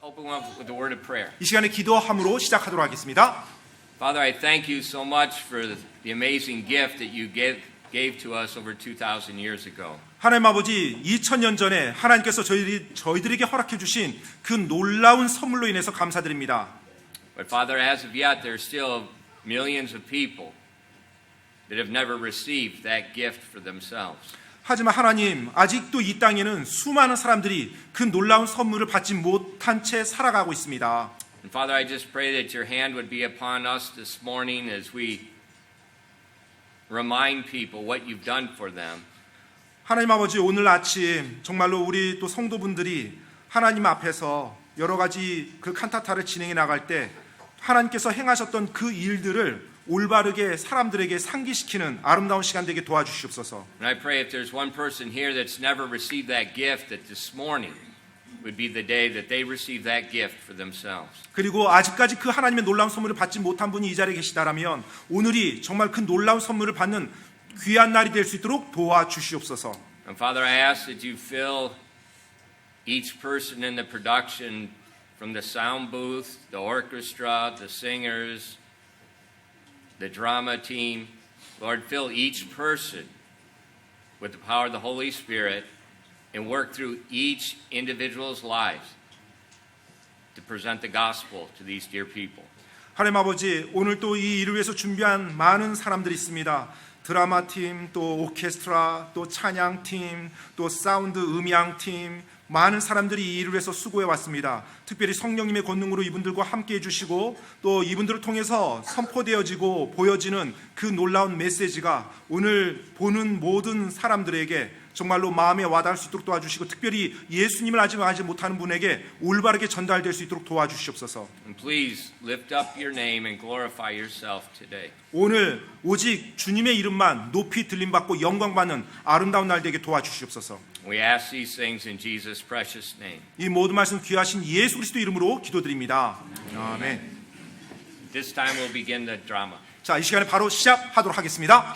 open up with a word of prayer. 이 시간에 기도함으로 시작하도록 하겠습니다. Father, I thank you so much for the amazing gift that you gave to us over 2,000 years ago. 하나님 아버지, 2000년 전에 하나님께서 저희들에게 허락해 주신 그 놀라운 선물로 인해서 감사드립니다. But Father, as of yet, there are still millions of people that have never received that gift for themselves. 하지만 하나님, 아직도 이 땅에는 수많은 사람들이 그 놀라운 선물을 받지 못한 채 살아가고 있습니다. And Father, I just pray that your hand would be upon us this morning as we remind people what you've done for them. 하나님 아버지, 오늘 아침 정말로 우리 또 성도분들이 하나님 앞에서 여러 가지 그 칸타타를 진행해 나갈 때 하나님께서 행하셨던 그 일들을 올바르게 사람들에게 상기시키는 아름다운 시간 되게 도와주시옵소서. And I pray if there's one person here that's never received that gift, that this morning would be the day that they receive that gift for themselves. 그리고 아직까지 그 하나님의 놀라운 선물을 받지 못한 분이 이 자리에 계시다라면 오늘이 정말 그 놀라운 선물을 받는 귀한 날이 될 수 있도록 도와주시옵소서. And Father, I ask that you fill each person in the production, from the sound booth, the orchestra, the singers, the drama team. Lord, fill each person with the power of the Holy Spirit and work through each individual's lives to present the gospel to these dear people. 하나님 아버지, 오늘 또 이 일을 위해서 준비한 많은 사람들이 있습니다. 드라마 팀, 또 오케스트라, 또 찬양 팀, 또 사운드 음향 팀, 많은 사람들이 이 일을 위해서 수고해 왔습니다. 특별히 성령님의 권능으로 이분들과 함께 해주시고 또 이분들을 통해서 선포되어지고 보여지는 그 놀라운 메시지가 오늘 보는 모든 사람들에게 정말로 마음에 와닿을 수 있도록 도와주시고 특별히 예수님을 아직 알지 못하는 분에게 올바르게 전달될 수 있도록 도와주시옵소서. And please lift up your name and glorify yourself today. 오늘 오직 주님의 이름만 높이 들림받고 영광받는 아름다운 날 되게 도와주시옵소서. We ask these things in Jesus' precious name. 이 모든 말씀 귀하신 예수 그리스도 이름으로 기도드립니다. 아멘. This time we'll begin the drama. 자, 이 시간에 바로 시작하도록 하겠습니다.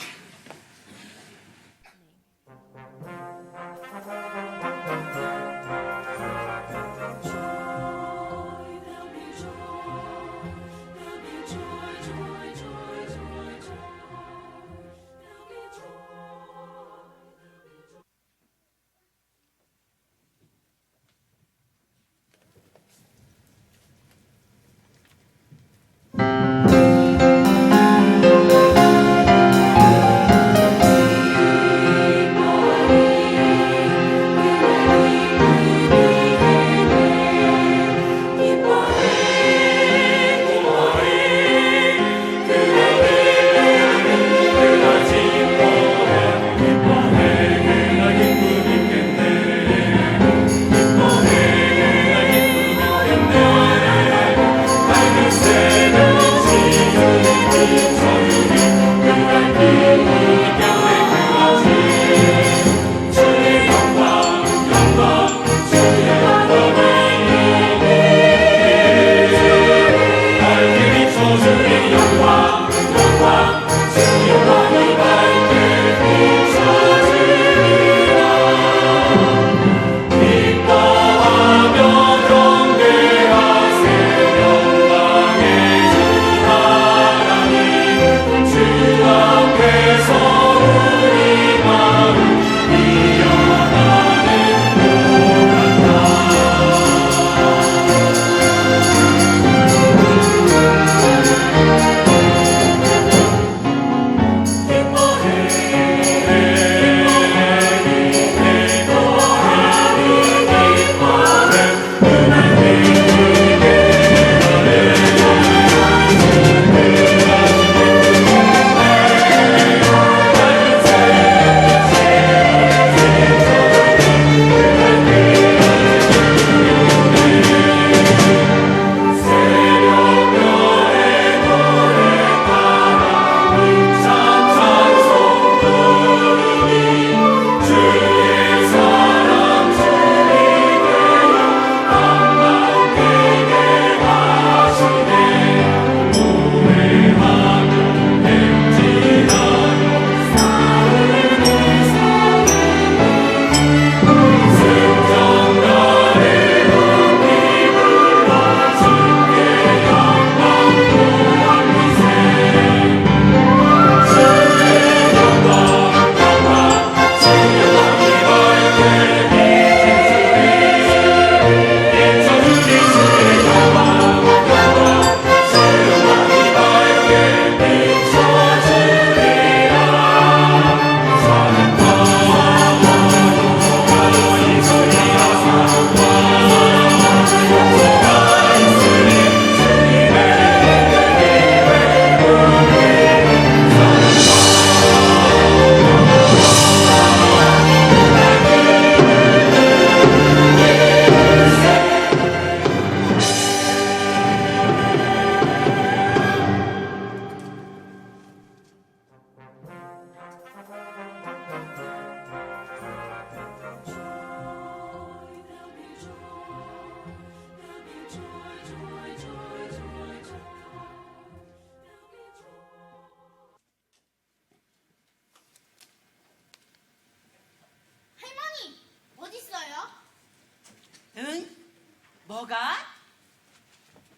뭐가?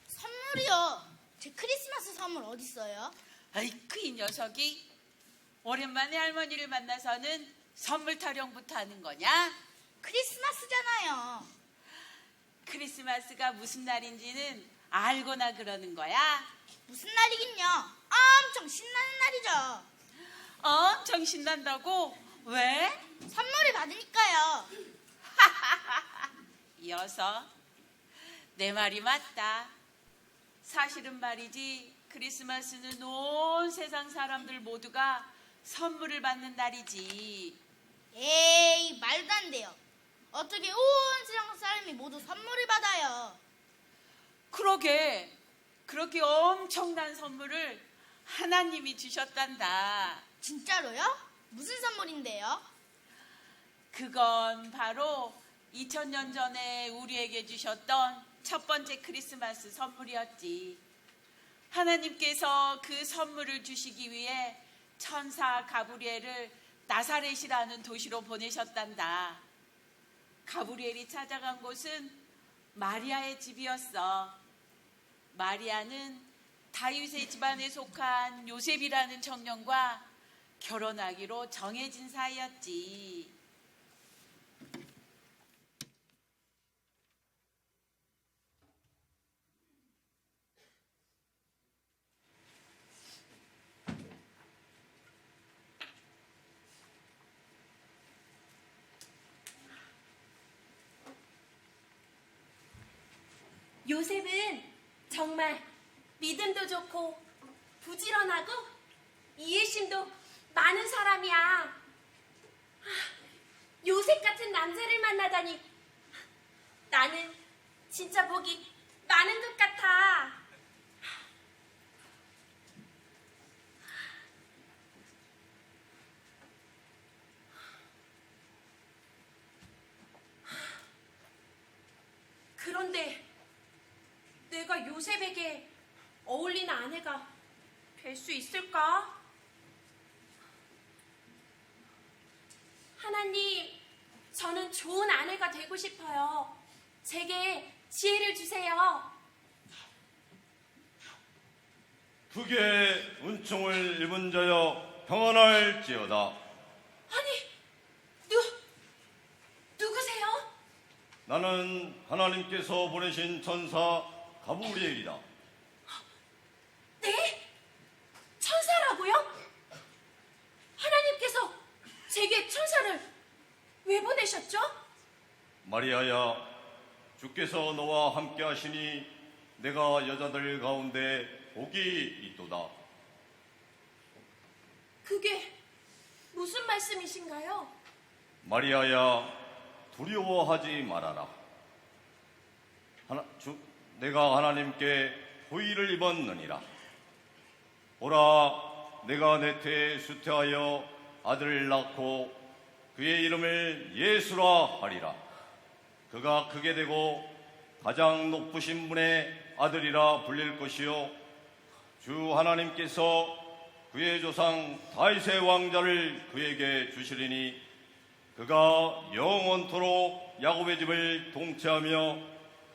선물이요. 제 크리스마스 선물 어딨어요? 아이쿠, 이 녀석이 오랜만에 할머니를 만나서는 선물 타령부터 하는 거냐? 크리스마스잖아요. 크리스마스가 무슨 날인지는 알고나 그러는 거야? 무슨 날이긴요. 엄청 신나는 날이죠. 엄청 신난다고? 왜? 선물을 받으니까요. 이어서 내 말이 맞다. 사실은 말이지, 크리스마스는 온 세상 사람들 모두가 선물을 받는 날이지. 에이, 말도 안 돼요. 어떻게 온 세상 사람이 모두 선물을 받아요? 그러게, 그렇게 엄청난 선물을 하나님이 주셨단다. 진짜로요? 무슨 선물인데요? 그건 바로 2000년 전에 우리에게 주셨던 첫 번째 크리스마스 선물이었지. 하나님께서 그 선물을 주시기 위해 천사 가브리엘을 나사렛이라는 도시로 보내셨단다. 가브리엘이 찾아간 곳은 마리아의 집이었어. 마리아는 다윗의 집안에 속한 요셉이라는 청년과 결혼하기로 정해진 사이였지. 요셉은 정말 믿음도 좋고 부지런하고 이해심도 많은 사람이야. 요셉 같은 남자를 만나다니 나는 진짜 복이 많은 것 같아. 그런데 내가 요셉에게 어울리는 아내가 될 수 있을까? 하나님, 저는 좋은 아내가 되고 싶어요. 제게 지혜를 주세요. 그게 은총을 입은 자여 평안할지어다. 아니, 누구세요? 나는 하나님께서 보내신 천사 가브리엘이다. 네? 천사라고요? 하나님께서 제게 천사를 왜 보내셨죠? 마리아야, 주께서 너와 함께 하시니 내가 여자들 가운데 복이 있도다. 그게 무슨 말씀이신가요? 마리아야, 두려워하지 말아라. 내가 하나님께 호의를 입었느니라. 보라, 내가 내 태에 수태하여 아들을 낳고 그의 이름을 예수라 하리라. 그가 크게 되고 가장 높으신 분의 아들이라 불릴 것이요, 주 하나님께서 그의 조상 다윗의 왕자를 그에게 주시리니 그가 영원토록 야곱의 집을 통치하며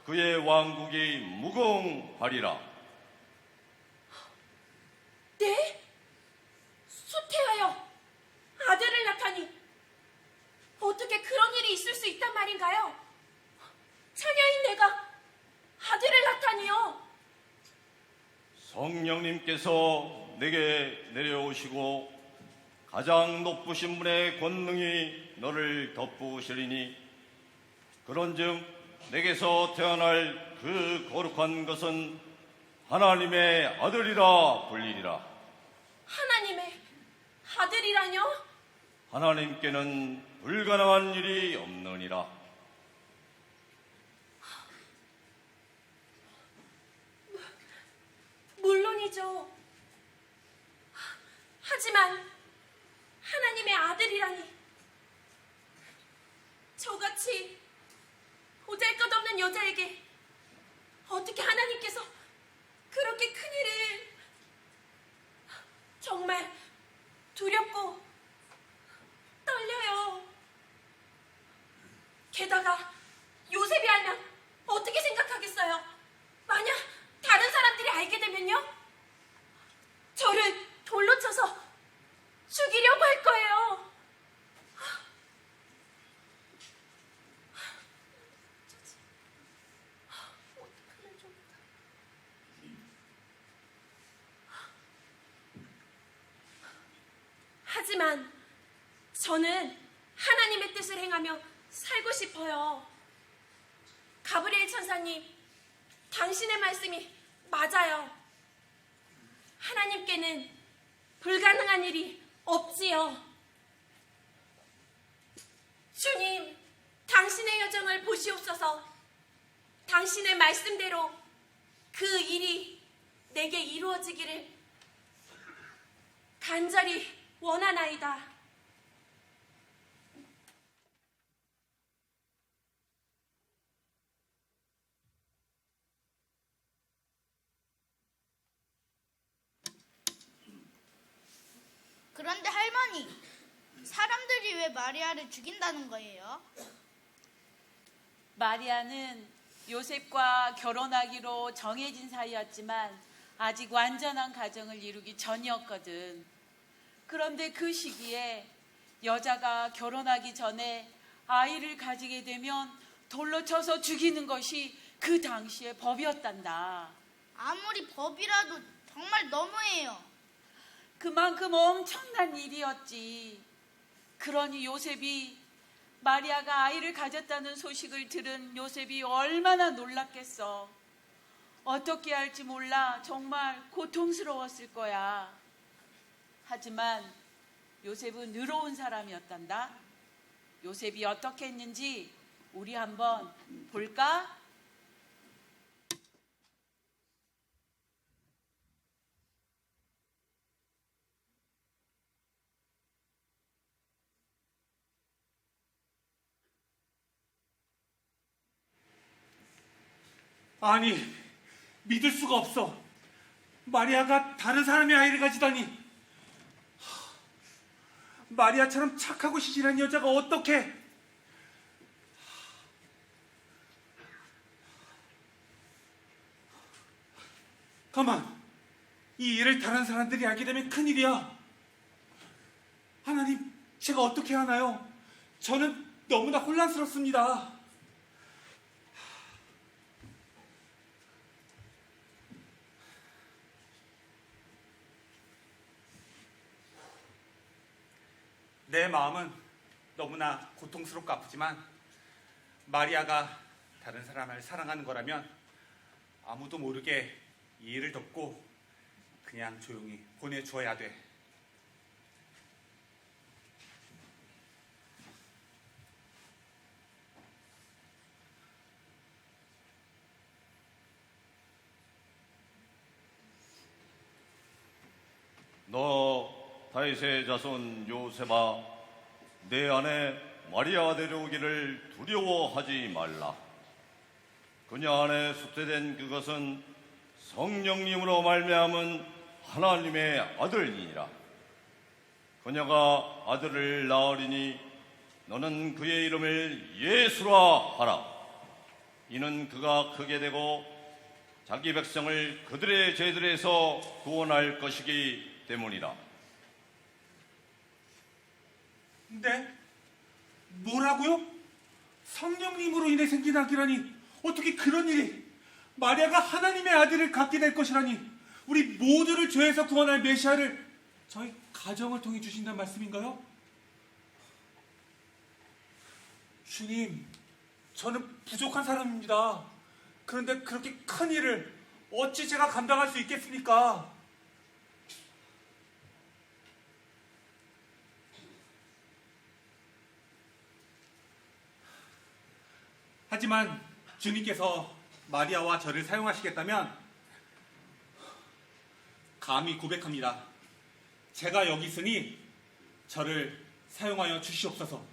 그의 왕국이 무궁하리라. 네? 수태하여 아들을 낳다니 어떻게 그런 일이 있을 수 있단 말인가요? 자녀인 내가 아들을 낳다니요. 성령님께서 내게 내려오시고 가장 높으신 분의 권능이 너를 덮으시리니 그런즉 내게서 태어날 그 거룩한 것은 하나님의 아들이라 불리리라. 하나님의 아들이라뇨? 하나님께는 불가능한 일이 없느니라. 물론이죠. 하지만 하나님의 아들이라니 저같이 보잘것없는 여자에게 어떻게 하나님께서 그렇게 큰일을. 정말 두렵고 떨려요. 게다가 요셉이 알면 어떻게 생각하겠어요? 저는 하나님의 뜻을 행하며 살고 싶어요. 가브리엘 천사님, 당신의 말씀이 맞아요. 하나님께는 불가능한 일이 없지요. 주님, 당신의 여정을 보시옵소서. 당신의 말씀대로 그 일이 내게 이루어지기를 간절히 원하나이다. 그런데 할머니, 사람들이 왜 마리아를 죽인다는 거예요? 마리아는 요셉과 결혼하기로 정해진 사이였지만 아직 완전한 가정을 이루기 전이었거든. 그런데 그 시기에 여자가 결혼하기 전에 아이를 가지게 되면 돌로 쳐서 죽이는 것이 그 당시의 법이었단다. 아무리 법이라도 정말 너무해요. 그만큼 엄청난 일이었지. 그러니 요셉이 마리아가 아이를 가졌다는 소식을 들은 요셉이 얼마나 놀랐겠어. 어떻게 할지 몰라 정말 고통스러웠을 거야. 하지만 요셉은 의로운 사람이었단다. 요셉이 어떻게 했는지 우리 한번 볼까? 아니, 믿을 수가 없어. 마리아가 다른 사람의 아이를 가지다니. 마리아처럼 착하고 시실한 여자가 어떻게? 가만, 이 일을 다른 사람들이 알게 되면 큰일이야. 하나님, 제가 어떻게 하나요? 저는 너무나 혼란스럽습니다. 내 마음은 너무나 고통스럽고 아프지만 마리아가 다른 사람을 사랑하는 거라면 아무도 모르게 이 일을 덮고 그냥 조용히 보내주어야 돼. 너 다윗의 자손 요셉아, 내 아내 마리아가 데려오기를 두려워하지 말라. 그녀 안에 수태된 그것은 성령님으로 말미암은 하나님의 아들이니라. 그녀가 아들을 낳으리니 너는 그의 이름을 예수라 하라. 이는 그가 크게 되고 자기 백성을 그들의 죄들에서 구원할 것이기 때문이라. 네? 뭐라고요? 성령님으로 인해 생긴 아기라니, 어떻게 그런 일이? 마리아가 하나님의 아들을 갖게 될 것이라니, 우리 모두를 죄에서 구원할 메시아를 저희 가정을 통해 주신다는 말씀인가요? 주님, 저는 부족한 사람입니다. 그런데 그렇게 큰 일을 어찌 제가 감당할 수 있겠습니까? 하지만 주님께서 마리아와 저를 사용하시겠다면 감히 고백합니다. 제가 여기 있으니 저를 사용하여 주시옵소서.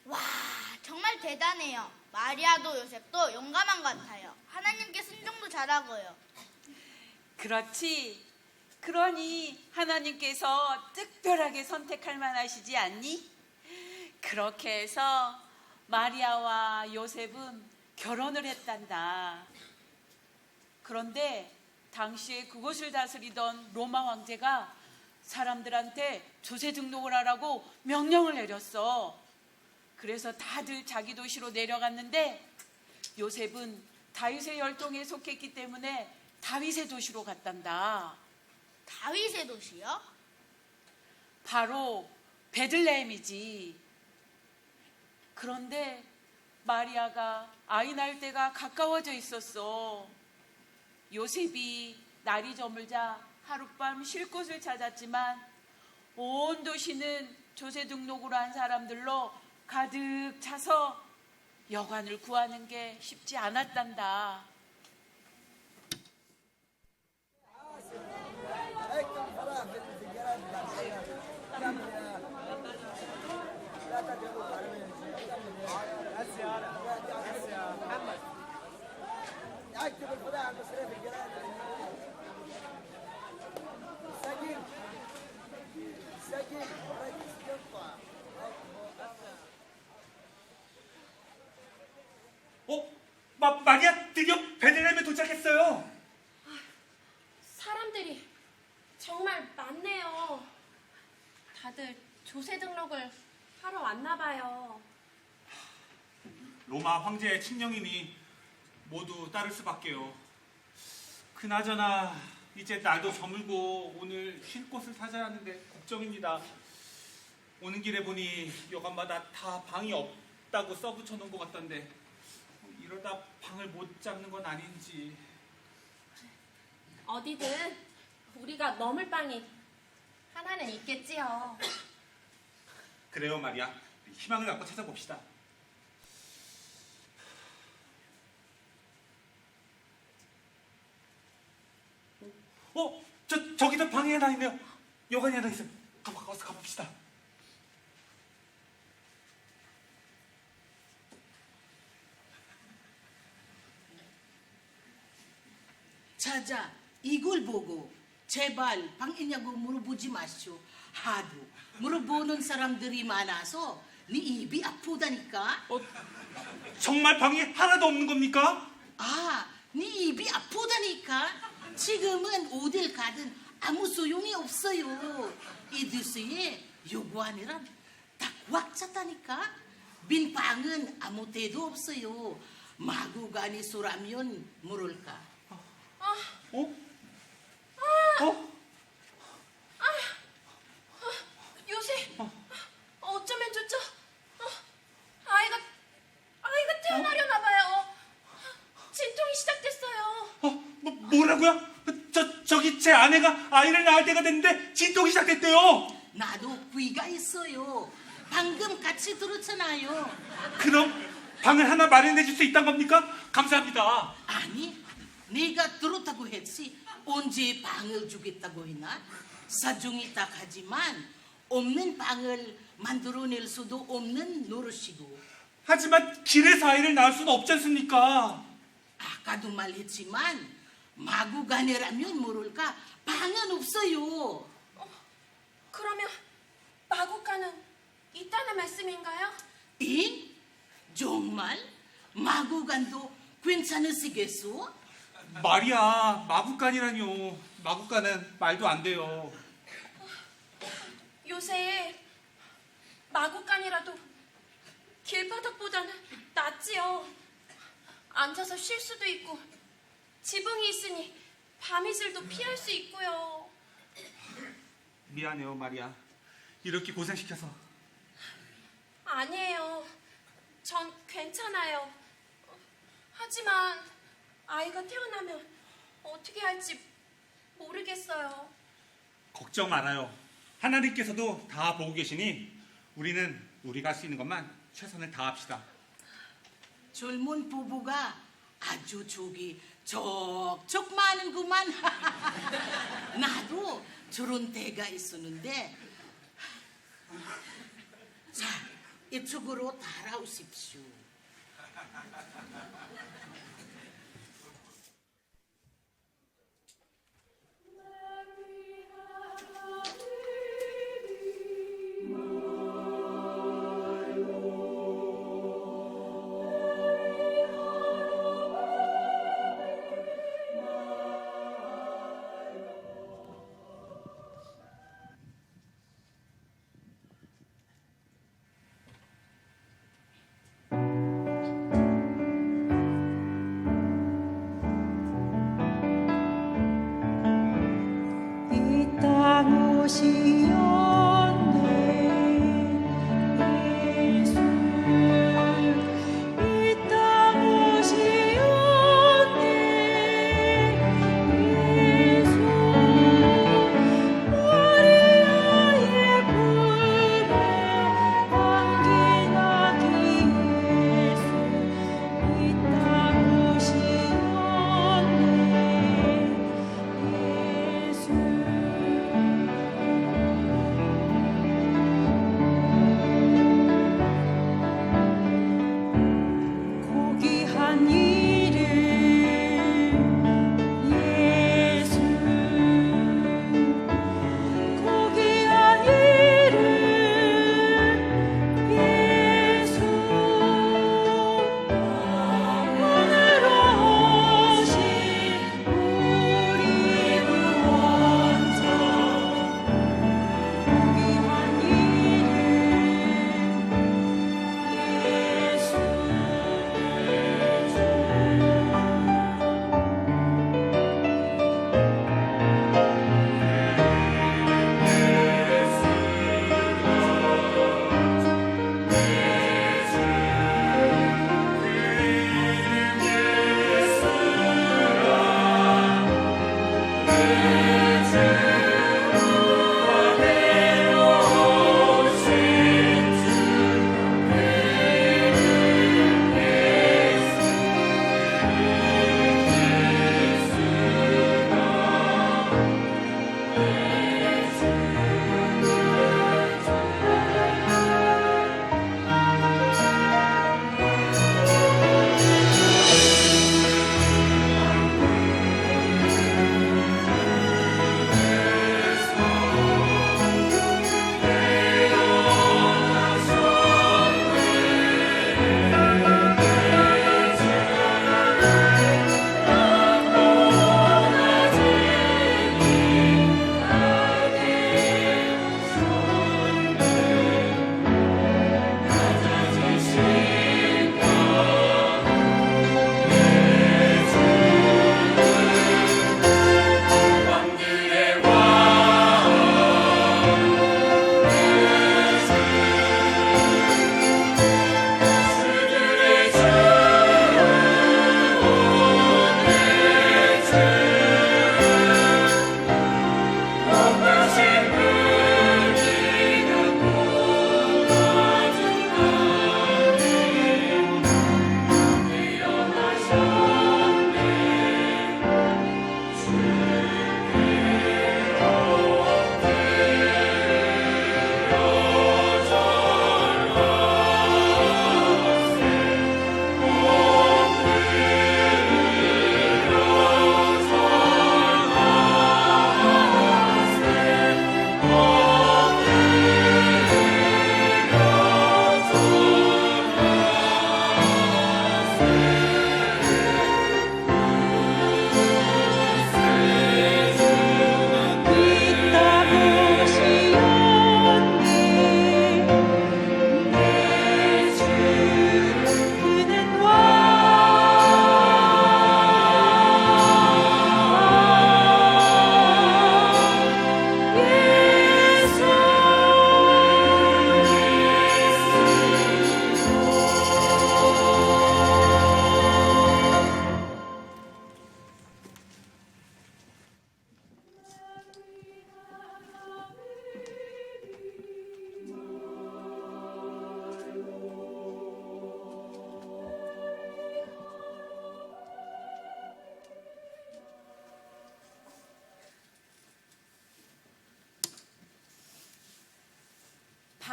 와, 정말 대단해요. 마리아도 요셉도 용감한 것 같아요. 하나님께 순종도 잘하고요. 그렇지. 그러니 하나님께서 특별하게 선택할 만하시지 않니? 그렇게 해서 마리아와 요셉은 결혼을 했단다. 그런데 당시에 그곳을 다스리던 로마 황제가 사람들한테 조세 등록을 하라고 명령을 내렸어. 그래서 다들 자기 도시로 내려갔는데 요셉은 다윗의 혈통에 속했기 때문에 다윗의 도시로 갔단다. 다윗의 도시요? 바로 베들레헴이지. 그런데 마리아가 아이 낳을 때가 가까워져 있었어. 요셉이 날이 저물자 하룻밤 쉴 곳을 찾았지만 온 도시는 조세 등록으로 한 사람들로 가득 차서 여관을 구하는 게 쉽지 않았단다. 마리아 드디어 베들레헴에 도착했어요. 사람들이 정말 많네요. 다들 조세 등록을 하러 왔나 봐요. 로마 황제의 친령이니 모두 따를 수밖에요. 그나저나 이제 날도 저물고 오늘 쉴 곳을 찾아야 하는데 걱정입니다. 오는 길에 보니 여관마다 다 방이 없다고 써붙여 놓은 것 같던데 이러다 방을 못 잡는 건 아닌지. 어디든 우리가 머물 방이 하나는 있겠지요. 그래요 마리아, 희망을 갖고 찾아봅시다. 저기도 방이 하나 있네요. 여관이 하나 있어요. 어서 가봅시다. 자자, 이걸 보고 제발 방 있냐고 물어보지 마시오. 하도 물어보는 사람들이 많아서 네 입이 아프다니까. 정말 방이 하나도 없는 겁니까? 아, 네 입이 아프다니까. 지금은 어딜 가든 아무 소용이 없어요. 이 도시에 요구하느란 다 꽉 찼다니까. 빈 방은 아무 데도 없어요. 마구간이소라면 모를까. 요새 어쩌면 좋죠? 아이가 태어나려나 봐요. 진통이 시작됐어요. 뭐라고요? 저기 제 아내가 아이를 낳을 때가 됐는데 진통이 시작됐대요. 나도 귀가 있어요. 방금 같이 들었잖아요. 그럼 방을 하나 마련해 줄 수 있단 겁니까? 감사합니다. 아니, 내가 들었다고 했지 언제 방을 주겠다고 했나? 사정이 딱하지만 없는 방을 만들어낼 수도 없는 노릇이고. 하지만 길에서 아이를 낳을 수는 없지 않습니까? 아까도 말했지만 마구간이라면 모를까 방은 없어요. 그러면 마구간은 있다는 말씀인가요? 잉? 정말? 마구간도 괜찮으시겠소? 마리아, 마구간이라뇨. 마구간은 말도 안 돼요. 요새 마구간이라도 길바닥보다는 낫지요. 앉아서 쉴 수도 있고 지붕이 있으니 밤이슬도 피할 수 있고요. 미안해요, 마리아. 이렇게 고생시켜서. 아니에요. 전 괜찮아요. 하지만 아이가 태어나면 어떻게 할지 모르겠어요. 걱정 말아요. 하나님께서도 다 보고 계시니 우리는 우리가 할 수 있는 것만 최선을 다합시다. 젊은 부부가 아주 저기 척척 많은구만. 나도 저런 때가 있었는데. 자, 이쪽으로 따라오십시오.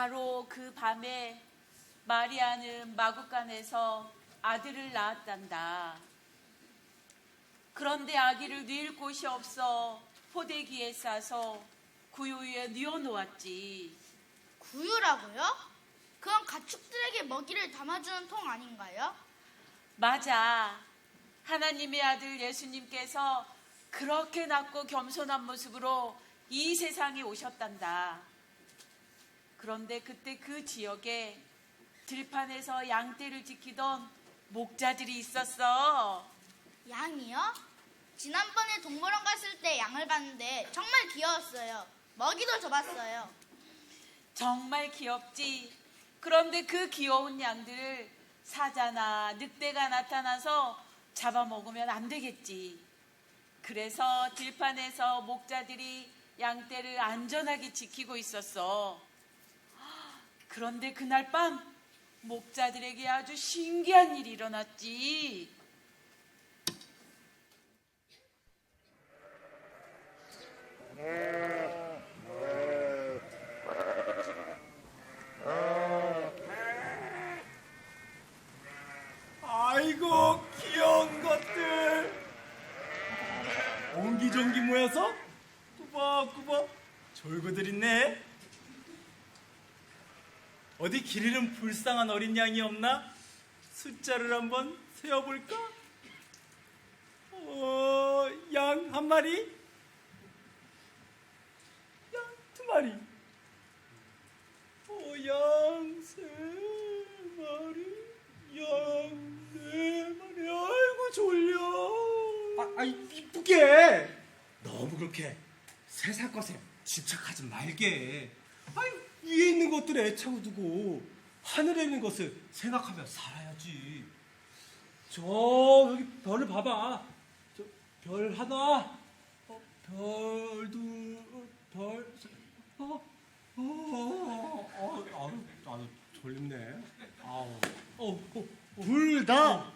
바로 그 밤에 마리아는 마구간에서 아들을 낳았단다. 그런데 아기를 뉘을 곳이 없어 포대기에 싸서 구유 위에 뉘어놓았지. 구유라고요? 그건 가축들에게 먹이를 담아주는 통 아닌가요? 맞아. 하나님의 아들 예수님께서 그렇게 낮고 겸손한 모습으로 이 세상에 오셨단다. 그런데 그때 그 지역에 들판에서 양떼를 지키던 목자들이 있었어. 양이요? 지난번에 동물원 갔을 때 양을 봤는데 정말 귀여웠어요. 먹이도 줘봤어요. 정말 귀엽지. 그런데 그 귀여운 양들을 사자나 늑대가 나타나서 잡아먹으면 안 되겠지. 그래서 들판에서 목자들이 양떼를 안전하게 지키고 있었어. 그런데 그날 밤 목자들에게 아주 신기한 일이 일어났지. 아이고 귀여운 것들 옹기종기 모여서 꾸벅꾸벅 졸고들 있네. 어디 길 잃은 불쌍한 어린 양이 없나? 숫자를 한번 세어볼까? 양 한 마리, 양 두 마리, 양 세 마리, 양 네 마리. 아이고 졸려. 아이 이쁘게 너무 그렇게 세상 것에 집착하지 말게. 아이 위에 있는 것들 애착을 두고 하늘에 있는 것을 생각하며 살아야지. 저 여기 별을 봐봐. 저 별 하나, 별 둘, 별 셋. 나도 졸립네. 둘 다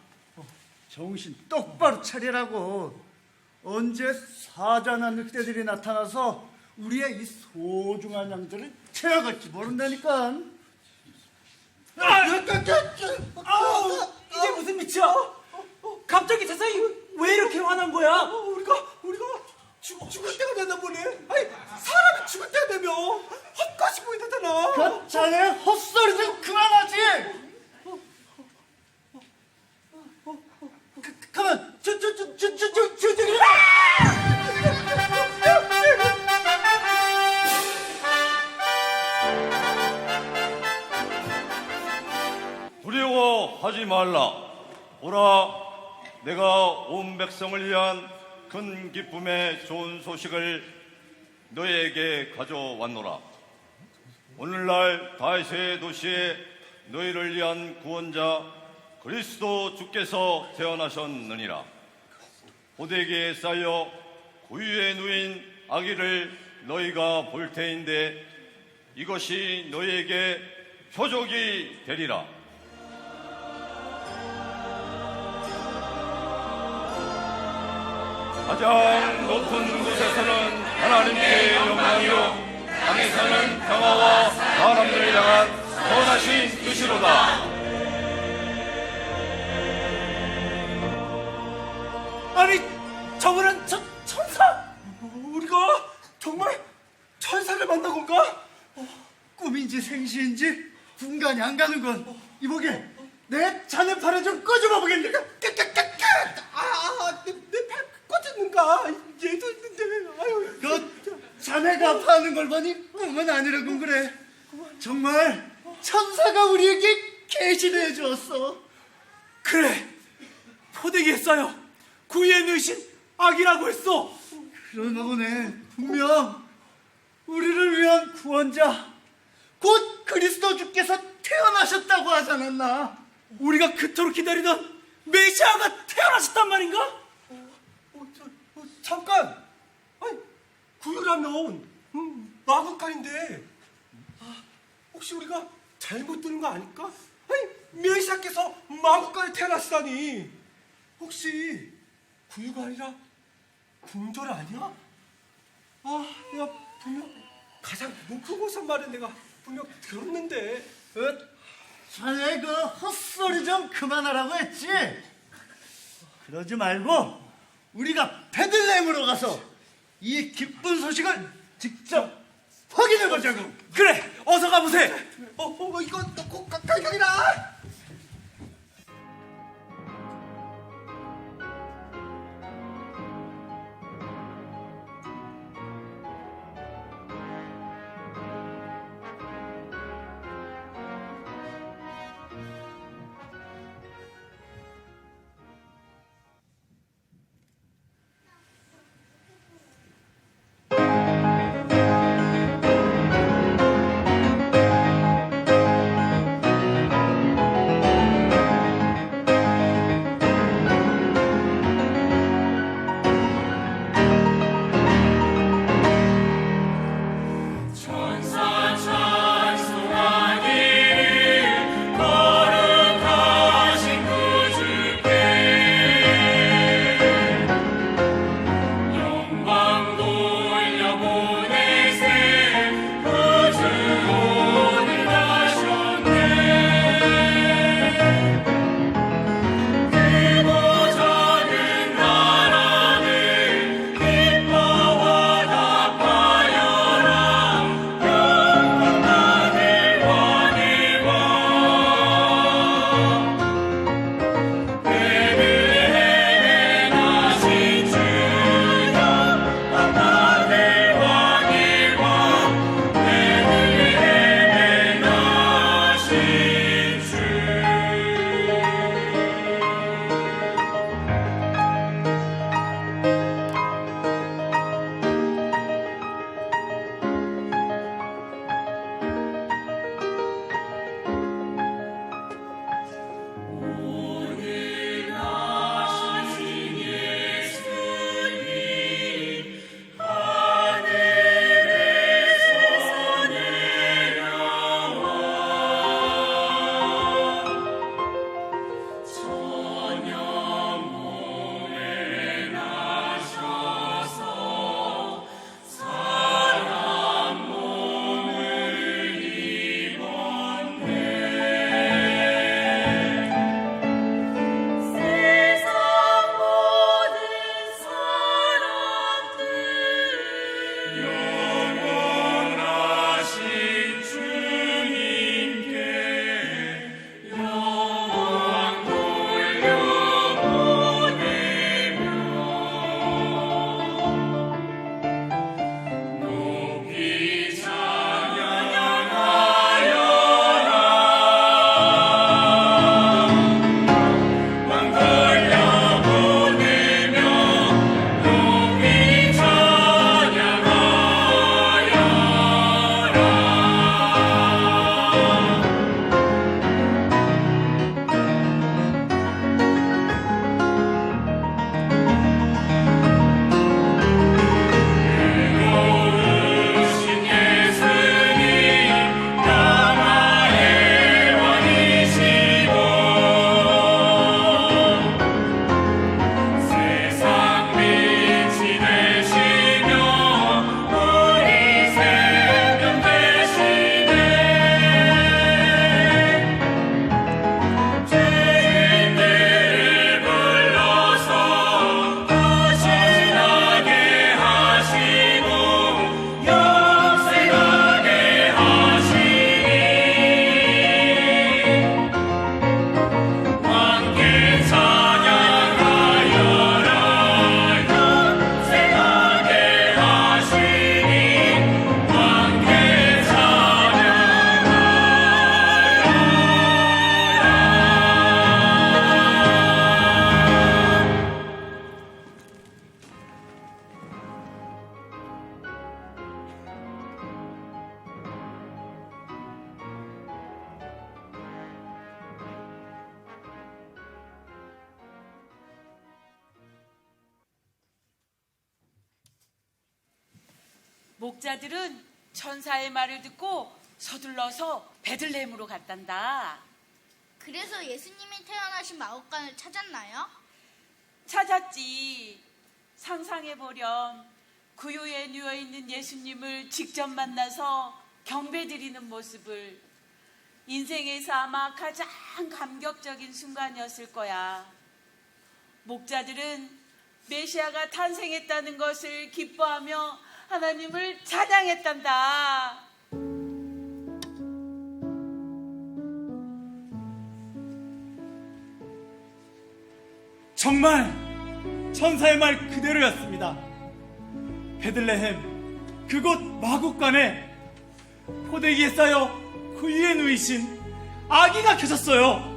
정신 똑바로 차리라고. 언제 사자나 늑대들이 나타나서 우리의 이 소중한 양들을 채워갈지 모른다니까. 이게 무슨 빛이야? 갑자기 세상이 왜 이렇게 화난 거야? 우리가 죽을 때가 됐나 보네. 아니 사람이 죽을 때가 되면 헛것이 보인다잖아. 그 자네 헛소리 좀 그만하지. 가만 두려워하지 말라. 보라, 내가 온 백성을 위한 큰 기쁨의 좋은 소식을 너희에게 가져왔노라. 오늘날 다윗의 도시에 너희를 위한 구원자 그리스도 주께서 태어나셨느니라. 호되기에 쌓여 구유에 누인 아기를 너희가 볼 테인데 이것이 너희에게 표적이 되리라. 가장 높은 곳에서는 하나님께 영광이요 땅에서는 평화와 사람들을 향한 선하신 뜻이로다. 아니 저분은 천사? 우리가 정말 천사를 만난 건가? 꿈인지 생시인지 분간이 안 가는군. 이보게, 내 자네 팔을 좀 꺼줘봐 보겠니까? 내팔 꺼졌는가? 얘도 있는데. 아유, 그 자네가 아파하는 걸 보니 꿈은 아니라군 그래. 정말 천사가 우리에게 계시를 해주었어. 그래, 포대기에 쌓여 구유에 누이신 아기라고 했어. 그러나 보네. 분명 우리를 위한 구원자 곧 그리스도 주께서 태어나셨다고 하지 않았나? 우리가 그토록 기다리던 메시아가 태어나셨단 말인가? 잠깐. 아니, 구유라면 마구간인데 혹시 우리가 잘못 들은 거 아닐까? 아니, 메시아께서 마구간에 태어나시다니. 혹시 구유가 아니라 궁절 아니야? 내가 분명 가장 높은 곳 한 말은 내가 분명 들었는데. 자네 그 헛소리 좀 그만하라고 했지? 그러지 말고 우리가 베들레헴으로 가서 이 기쁜 소식을 직접 확인해보자고. 그래, 어서 가보세. 이거 꼭 가까이 가기라. 목자들은 천사의 말을 듣고 서둘러서 베들레헴으로 갔단다. 그래서 예수님이 태어나신 마구간을 찾았나요? 찾았지. 상상해보렴. 구유에 누워있는 예수님을 직접 만나서 경배드리는 모습을. 인생에서 아마 가장 감격적인 순간이었을 거야. 목자들은 메시아가 탄생했다는 것을 기뻐하며 하나님을 찬양했단다. 정말 천사의 말 그대로였습니다. 베들레헴 그곳 마국간에 포대기에 쌓여 그 위에 누이신 아기가 계셨어요.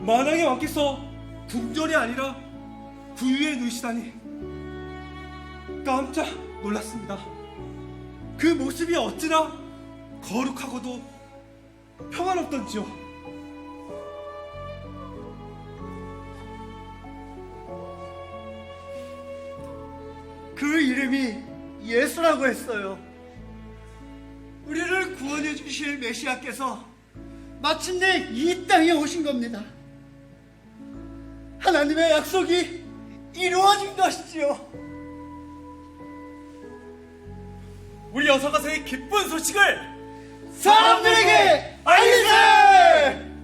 만왕의 왕께서 궁전이 아니라 그 위에 누이시다니 깜짝 놀랐습니다. 그 모습이 어찌나 거룩하고도 평안없던지요. 그 이름이 예수라고 했어요. 우리를 구원해 주실 메시아께서 마침내 이 땅에 오신 겁니다. 하나님의 약속이 이루어진 것이지요. 우리 어서 가서 이 기쁜 소식을 사람들에게 알리세!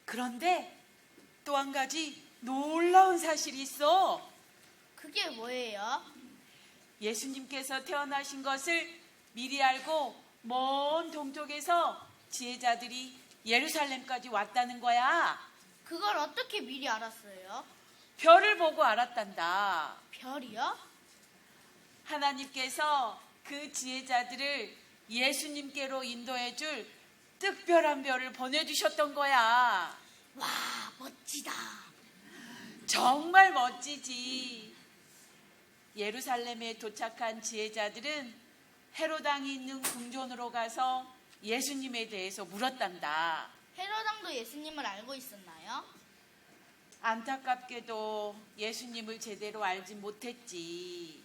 그런데 또 한 가지 놀라운 사실이 있어. 그게 뭐예요? 예수님께서 태어나신 것을 미리 알고 먼 동쪽에서 지혜자들이 예루살렘까지 왔다는 거야. 그걸 어떻게 미리 알았어요? 별을 보고 알았단다. 별이요? 하나님께서 그 지혜자들을 예수님께로 인도해 줄 특별한 별을 보내주셨던 거야. 와, 멋지다. 정말 멋지지. 예루살렘에 도착한 지혜자들은 헤로당이 있는 궁전으로 가서 예수님에 대해서 물었단다. 헤로당도 예수님을 알고 있었나요? 안타깝게도 예수님을 제대로 알지 못했지.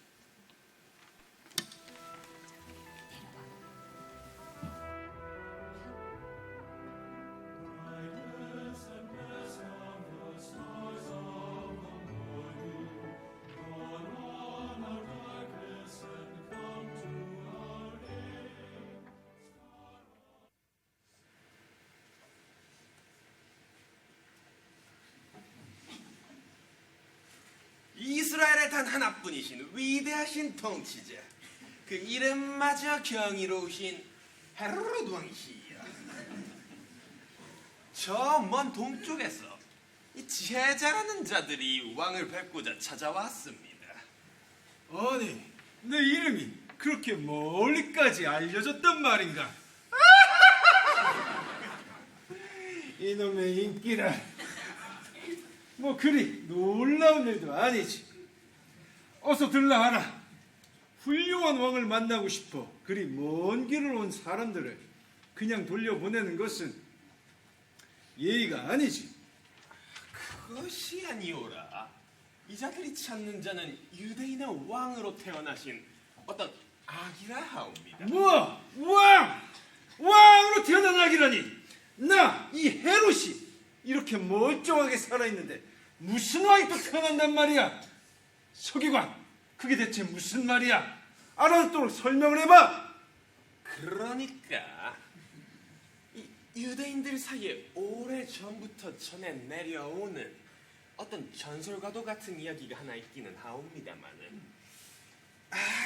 이스라엘의 단 하나뿐이신 위대하신 통치자, 그 이름마저 경이로우신 헤로드 왕이시여. 저 먼 동쪽에서 이 지혜자라는 자들이 왕을 뵙고자 찾아왔습니다. 아니, 내 이름이 그렇게 멀리까지 알려졌단 말인가? 이놈의 인기라 뭐 그리 놀라운 일도 아니지. 어서 들라하라. 훌륭한 왕을 만나고 싶어 그리 먼 길을 온 사람들을 그냥 돌려보내는 것은 예의가 아니지. 그것이 아니오라. 이 자들이 찾는 자는 유대인의 왕으로 태어나신 어떤 아기라 하옵니다. 뭐? 왕으로 태어난 아기라니. 나 이 헤롯이 이렇게 멀쩡하게 살아있는데 무슨 왕이 또 태어난단 말이야? 서기관, 그게 대체 무슨 말이야? 알아듣도록 설명을 해봐. 그러니까 이 유대인들 사이에 오래전부터 전해 내려오는 어떤 전설과도 같은 이야기가 하나 있기는 하옵니다마는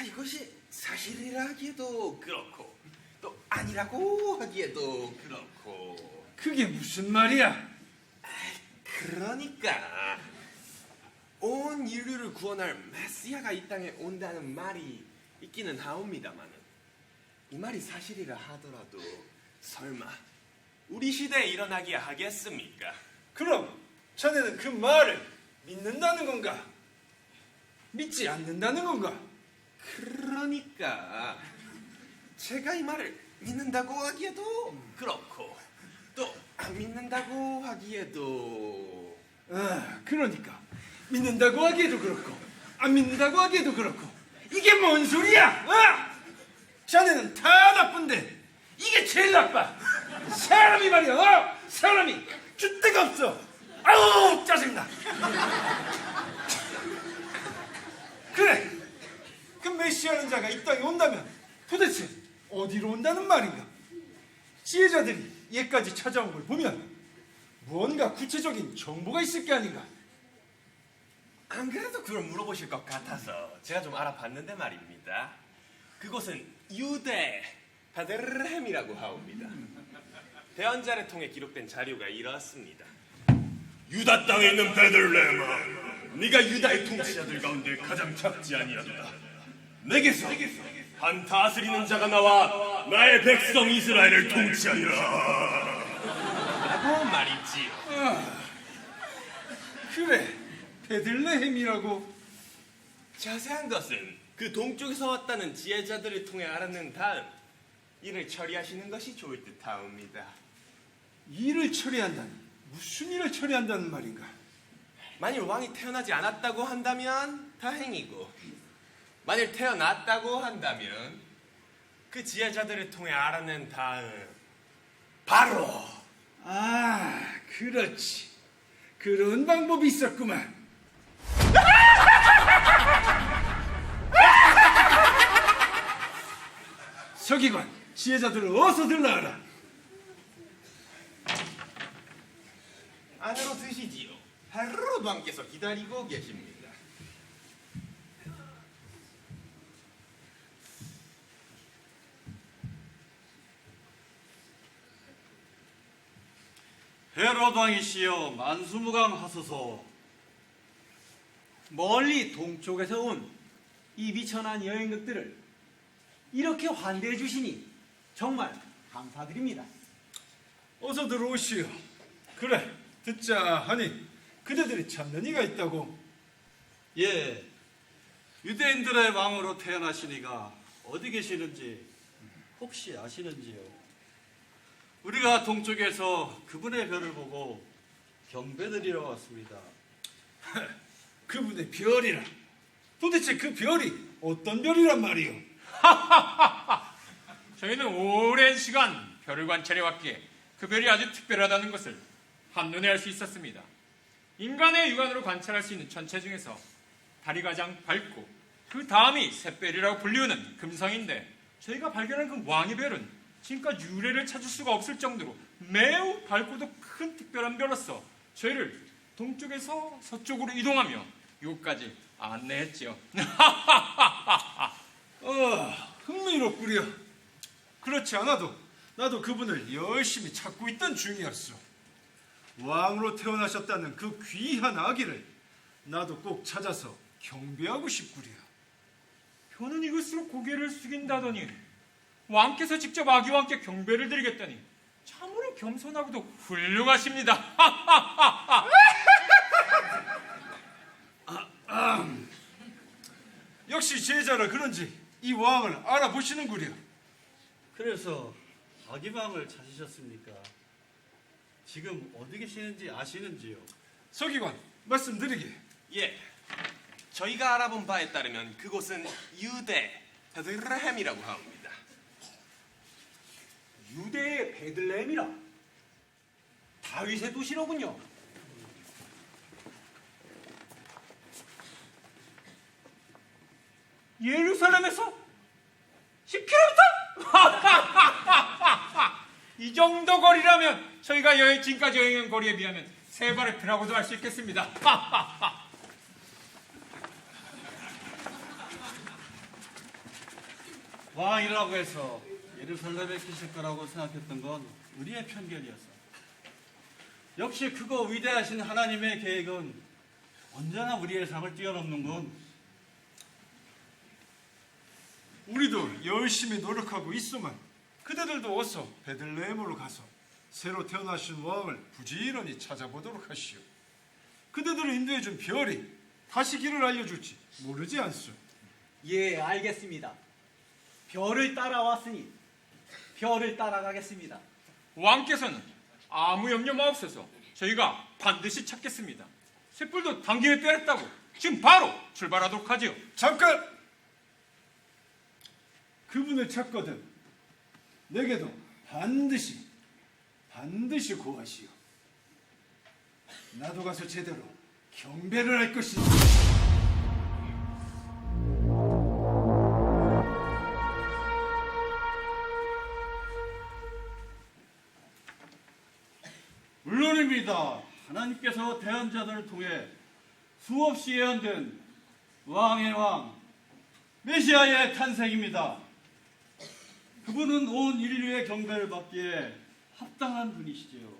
이것이 사실이라 하기에도 그렇고 또 아니라고 하기에도 그렇고. 그게 무슨 말이야? 그러니까 온 인류를 구원할 메시아가 이 땅에 온다는 말이 있기는 하옵니다마는 이 말이 사실이라 하더라도 설마 우리 시대에 일어나기야 하겠습니까? 그럼 자네는 그 말을 믿는다는 건가? 믿지 않는다는 건가? 그러니까 제가 이 말을 믿는다고 하기에도 그렇고 또 안 믿는다고 하기에도. 그러니까 믿는다고 하기에도 그렇고 안 믿는다고 하기에도 그렇고 이게 뭔 소리야? 자네는 다 나쁜데 이게 제일 나빠. 사람이 말이야. 사람이 줏대가 없어. 아우 짜증나. 그래, 그 메시아는 자가 이 땅에 온다면 도대체 어디로 온다는 말인가? 지혜자들이 얘까지 찾아온 걸 보면 무언가 구체적인 정보가 있을 게 아닌가? 안 그래도 그걸 물어보실 것 같아서 제가 좀 알아봤는데 말입니다. 그곳은 유대 베들레헴이라고 하옵니다. 대언자를 통해 기록된 자료가 이렇습니다. 유다 땅에 있는 베들레헴아, 네가 유다의 통치자들 가운데 가장 작지 아니하도다. 내게서 한 다스리는 자가 나와 나의 백성 이스라엘을 통치하리라. 라고 말이지요. 그래, 베들레헴이라고. 자세한 것은 그 동쪽에서 왔다는 지혜자들을 통해 알아낸 다음 일을 처리하시는 것이 좋을 듯하옵니다. 일을 처리한다니, 무슨 일을 처리한다는 말인가? 만일 왕이 태어나지 않았다고 한다면 다행이고, 만일 태어났다고 한다면 그 지혜자들을 통해 알아낸 다음 바로. 그렇지. 그런 방법이 있었구만. 서기관, 지혜자들을 어서 들라하라. 안으로 드시지요. 헤로드 왕께서 기다리고 계십니다. 헤로드 왕이시여 만수무강하소서. 멀리 동쪽에서 온 이 미천한 여행객들을 이렇게 환대해 주시니 정말 감사드립니다. 어서 들어오시오. 그래, 듣자 하니 그대들이 찾는 이가 있다고. 예, 유대인들의 왕으로 태어나신 이가 어디 계시는지 혹시 아시는지요? 우리가 동쪽에서 그분의 별을 보고 경배드리러 왔습니다. 그분의 별이라. 도대체 그 별이 어떤 별이란 말이오? 저희는 오랜 시간 별을 관찰해 왔기에 그 별이 아주 특별하다는 것을 한눈에 알 수 있었습니다. 인간의 육안으로 관찰할 수 있는 천체 중에서 달이 가장 밝고 그 다음이 샛별이라고 불리우는 금성인데 저희가 발견한 그 왕의 별은 지금까지 유래를 찾을 수가 없을 정도로 매우 밝고도 큰 특별한 별로서 저희를 동쪽에서 서쪽으로 이동하며 이곳까지 안내했지요. 흥미롭구려. 그렇지 않아도 나도 그분을 열심히 찾고 있던 중이었어. 왕으로 태어나셨다는 그 귀한 아기를 나도 꼭 찾아서 경배하고 싶구려. 표는 이것으로 고개를 숙인다더니 왕께서 직접 아기와 함께 경배를 드리겠다니 참으로 겸손하고도 훌륭하십니다. 역시 제자라 그런지 이 왕을 알아보시는구려. 그래서 아기왕을 찾으셨습니까? 지금 어디 계시는지 아시는지요? 서기관, 말씀드리게. 예, 저희가 알아본 바에 따르면 그곳은 유대 베들레헴이라고 합니다. 유대의 베들레헴이라 다윗의 도시로군요. 예루살렘에서 10km? 이 정도 거리라면 저희가 지금까지 여행한 거리에 비하면 세 발의 피라고도 할 수 있겠습니다. 왕이라고 해서 예루살렘에 계실 거라고 생각했던 건 우리의 편견이었어. 역시 그거 위대하신 하나님의 계획은 언제나 우리의 예상을 뛰어넘는군. 우리도 열심히 노력하고 있으면 그대들도 어서 베들레헴으로 가서 새로 태어나신 왕을 부지런히 찾아보도록 하시오. 그대들을 인도해준 별이 다시 길을 알려줄지 모르지 않소. 예, 알겠습니다. 별을 따라왔으니 별을 따라가겠습니다. 왕께서는 아무 염려 마옵소서. 저희가 반드시 찾겠습니다. 쇳불도 당기에 빼냈다고 지금 바로 출발하도록 하지요. 잠깐! 그분을 찾거든 내게도 반드시 구하시오. 나도 가서 제대로 경배를 할 것이다. 물론입니다. 하나님께서 대언자들을 통해 수없이 예언된 왕의 왕 메시아의 탄생입니다. 그분은 온 인류의 경배를 받기에 합당한 분이시지요.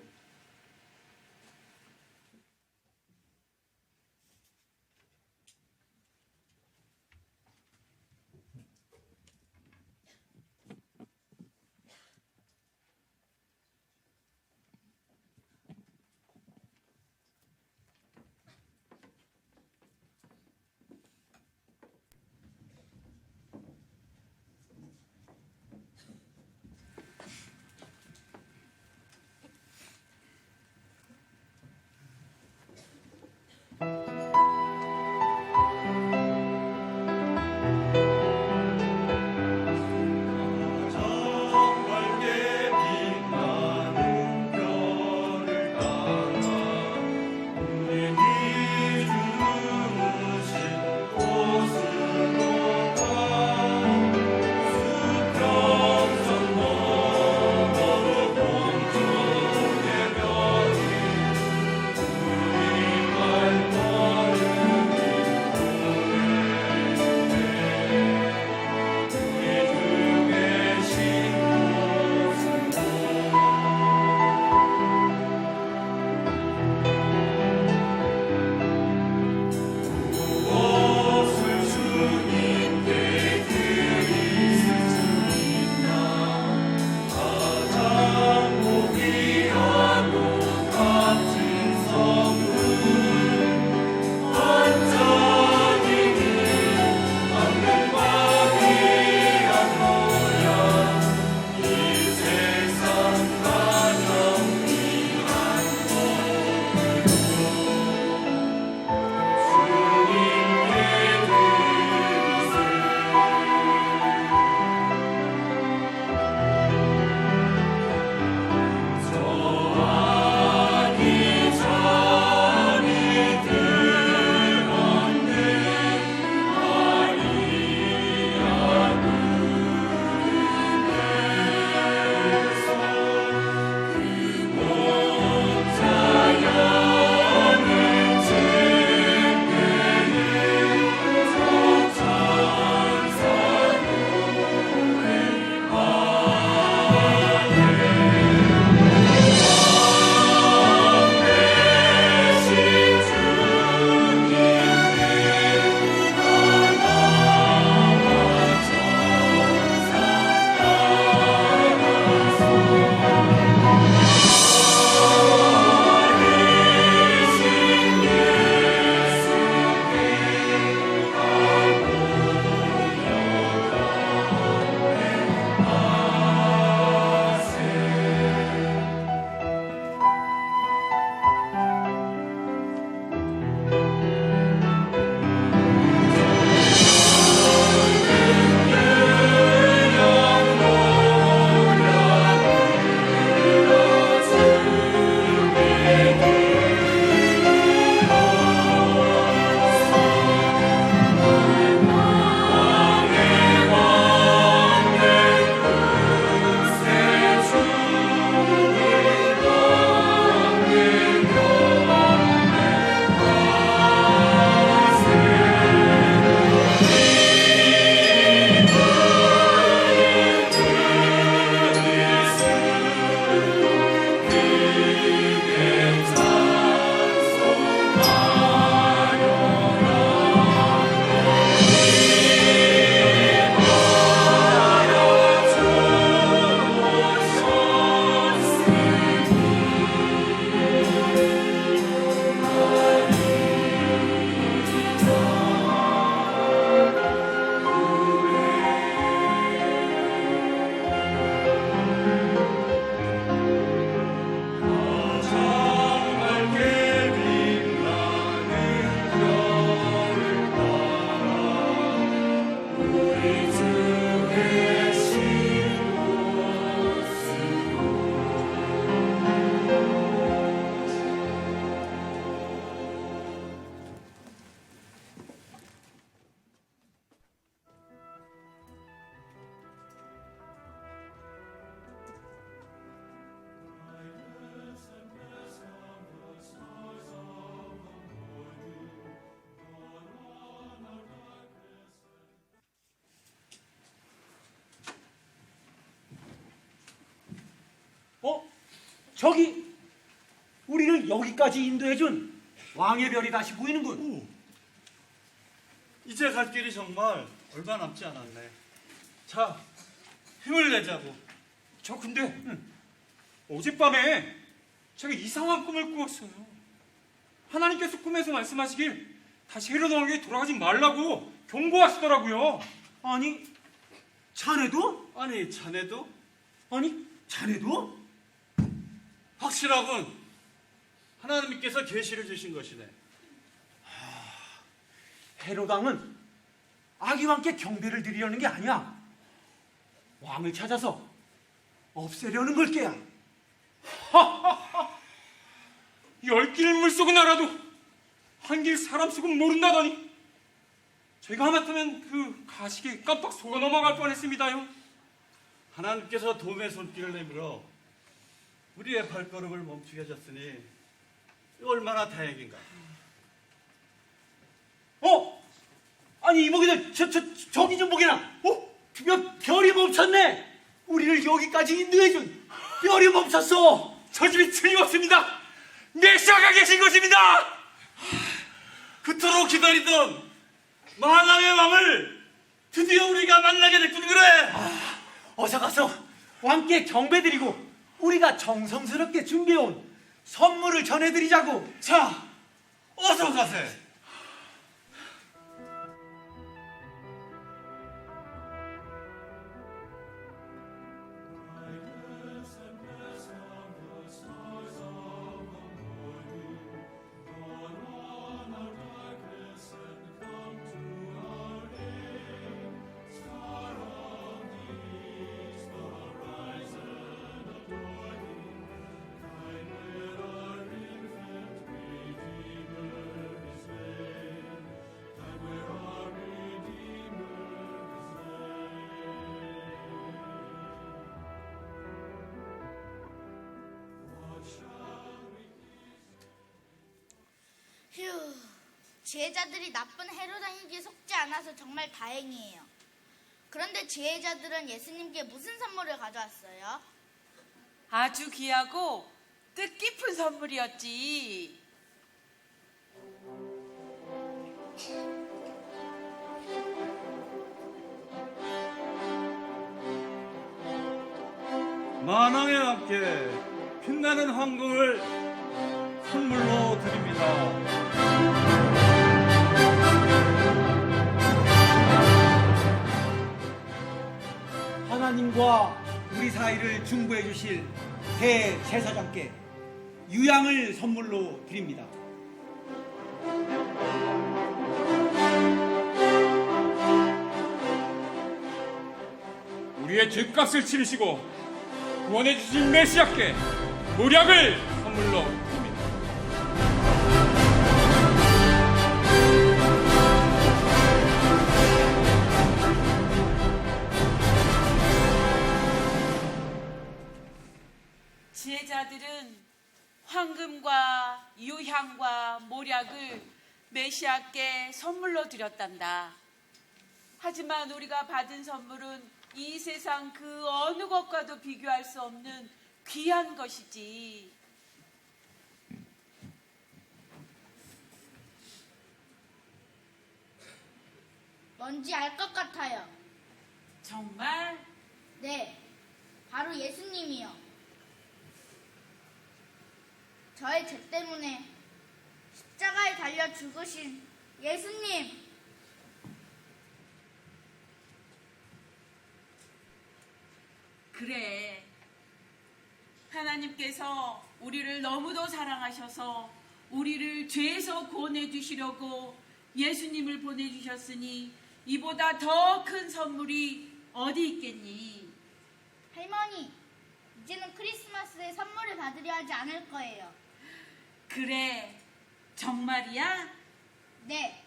저기 우리를 여기까지 인도해준 왕의 별이 다시 보이는군. 이제 갈 길이 정말 얼마 남지 않았네. 자, 힘을 내자고. 저 근데 어젯밤에 제가 이상한 꿈을 꾸었어요. 하나님께서 꿈에서 말씀하시길 다시 헤롯 왕에게 돌아가지 말라고 경고하시더라고요. 아니, 자네도? 아니, 자네도? 아니, 자네도? 확실하군. 하나님께서 계시를 주신 것이네. 헤롯 왕은 아기 왕께 경배를 드리려는 게 아니야. 왕을 찾아서 없애려는 걸 게야. 열 길 물속은 알아도 한 길 사람 속은 모른다더니 제가 하마터면 그 가식에 깜빡 속아 넘어갈 뻔했습니다요. 하나님께서 도움의 손길을 내밀어 우리의 발걸음을 멈추게 하셨으니 얼마나 다행인가. 아니 이모기들 저기 좀 보게나. 별이 멈췄네. 우리를 여기까지 인도해준 별이 멈췄어. 저 집이 틀림없습니다. 메시아가 계신 것입니다. 그토록 기다리던 만왕의 왕을 드디어 우리가 만나게 됐군. 그래. 어서 가서 왕께 경배드리고 우리가 정성스럽게 준비해온 선물을 전해드리자고. 자, 어서 가세. 휴, 지혜자들이 나쁜 헤롯 왕에게 속지 않아서 정말 다행이에요. 그런데 지혜자들은 예수님께 무슨 선물을 가져왔어요? 아주 귀하고 뜻깊은 선물이었지. 만왕의 왕께 빛나는 황금을 선물로 드립니다. 하나님과 우리 사이를 중보해 주실 대제사장께 유향을 선물로 드립니다. 우리의 죄값을 치르시고 구원해 주신 메시아께 모략을 선물로 드립니다. 지혜자들은 황금과 유향과 모략을 메시아께 선물로 드렸단다. 하지만 우리가 받은 선물은 이 세상 그 어느 것과도 비교할 수 없는 귀한 것이지. 뭔지 알 것 같아요. 정말? 네, 바로 예수님이요. 저의 죄 때문에 십자가에 달려 죽으신 예수님. 그래. 하나님께서 우리를 너무도 사랑하셔서 우리를 죄에서 구원해 주시려고 예수님을 보내주셨으니 이보다 더 큰 선물이 어디 있겠니? 할머니, 이제는 크리스마스에 선물을 받으려 하지 않을 거예요. 그래, 정말이야? 네,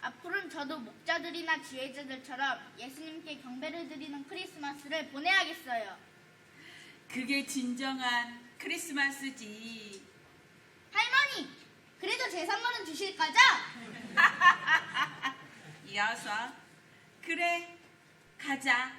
앞으로는 저도 목자들이나 지혜자들처럼 예수님께 경배를 드리는 크리스마스를 보내야겠어요. 그게 진정한 크리스마스지. 할머니, 그래도 제 선물은 주실 거죠? 야사, 그래, 가자.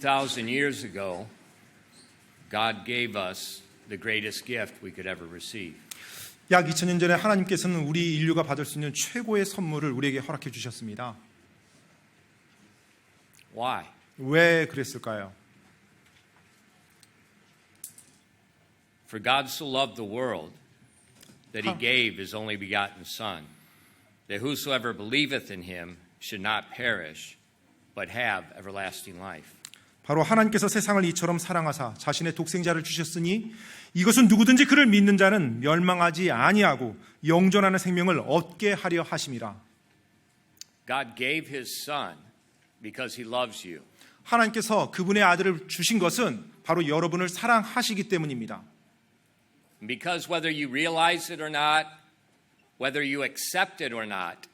2,000 years ago, God gave us the greatest gift we could ever receive. 약 2000년 전에 하나님께서는 우리 인류가 받을 수 있는 최고의 선물을 우리에게 허락해 주셨습니다. Why? 왜 그랬을까요? For God so loved the world that he Huh. gave his only begotten Son, that whosoever believeth in him should not perish, but have everlasting life. 바로 하나님께서 세상을 이처럼 사랑하사 자신의 독생자를 주셨으니 이것은 누구든지 그를 믿는 자는 멸망하지 아니하고 영존하는 생명을 얻게 하려 하심이라. God gave his Son because he loves you. 하나님께서 그분의 아들을 주신 것은 바로 여러분을 사랑하시기 때문입니다. Because whether you realize it or not, whether you accept it or not,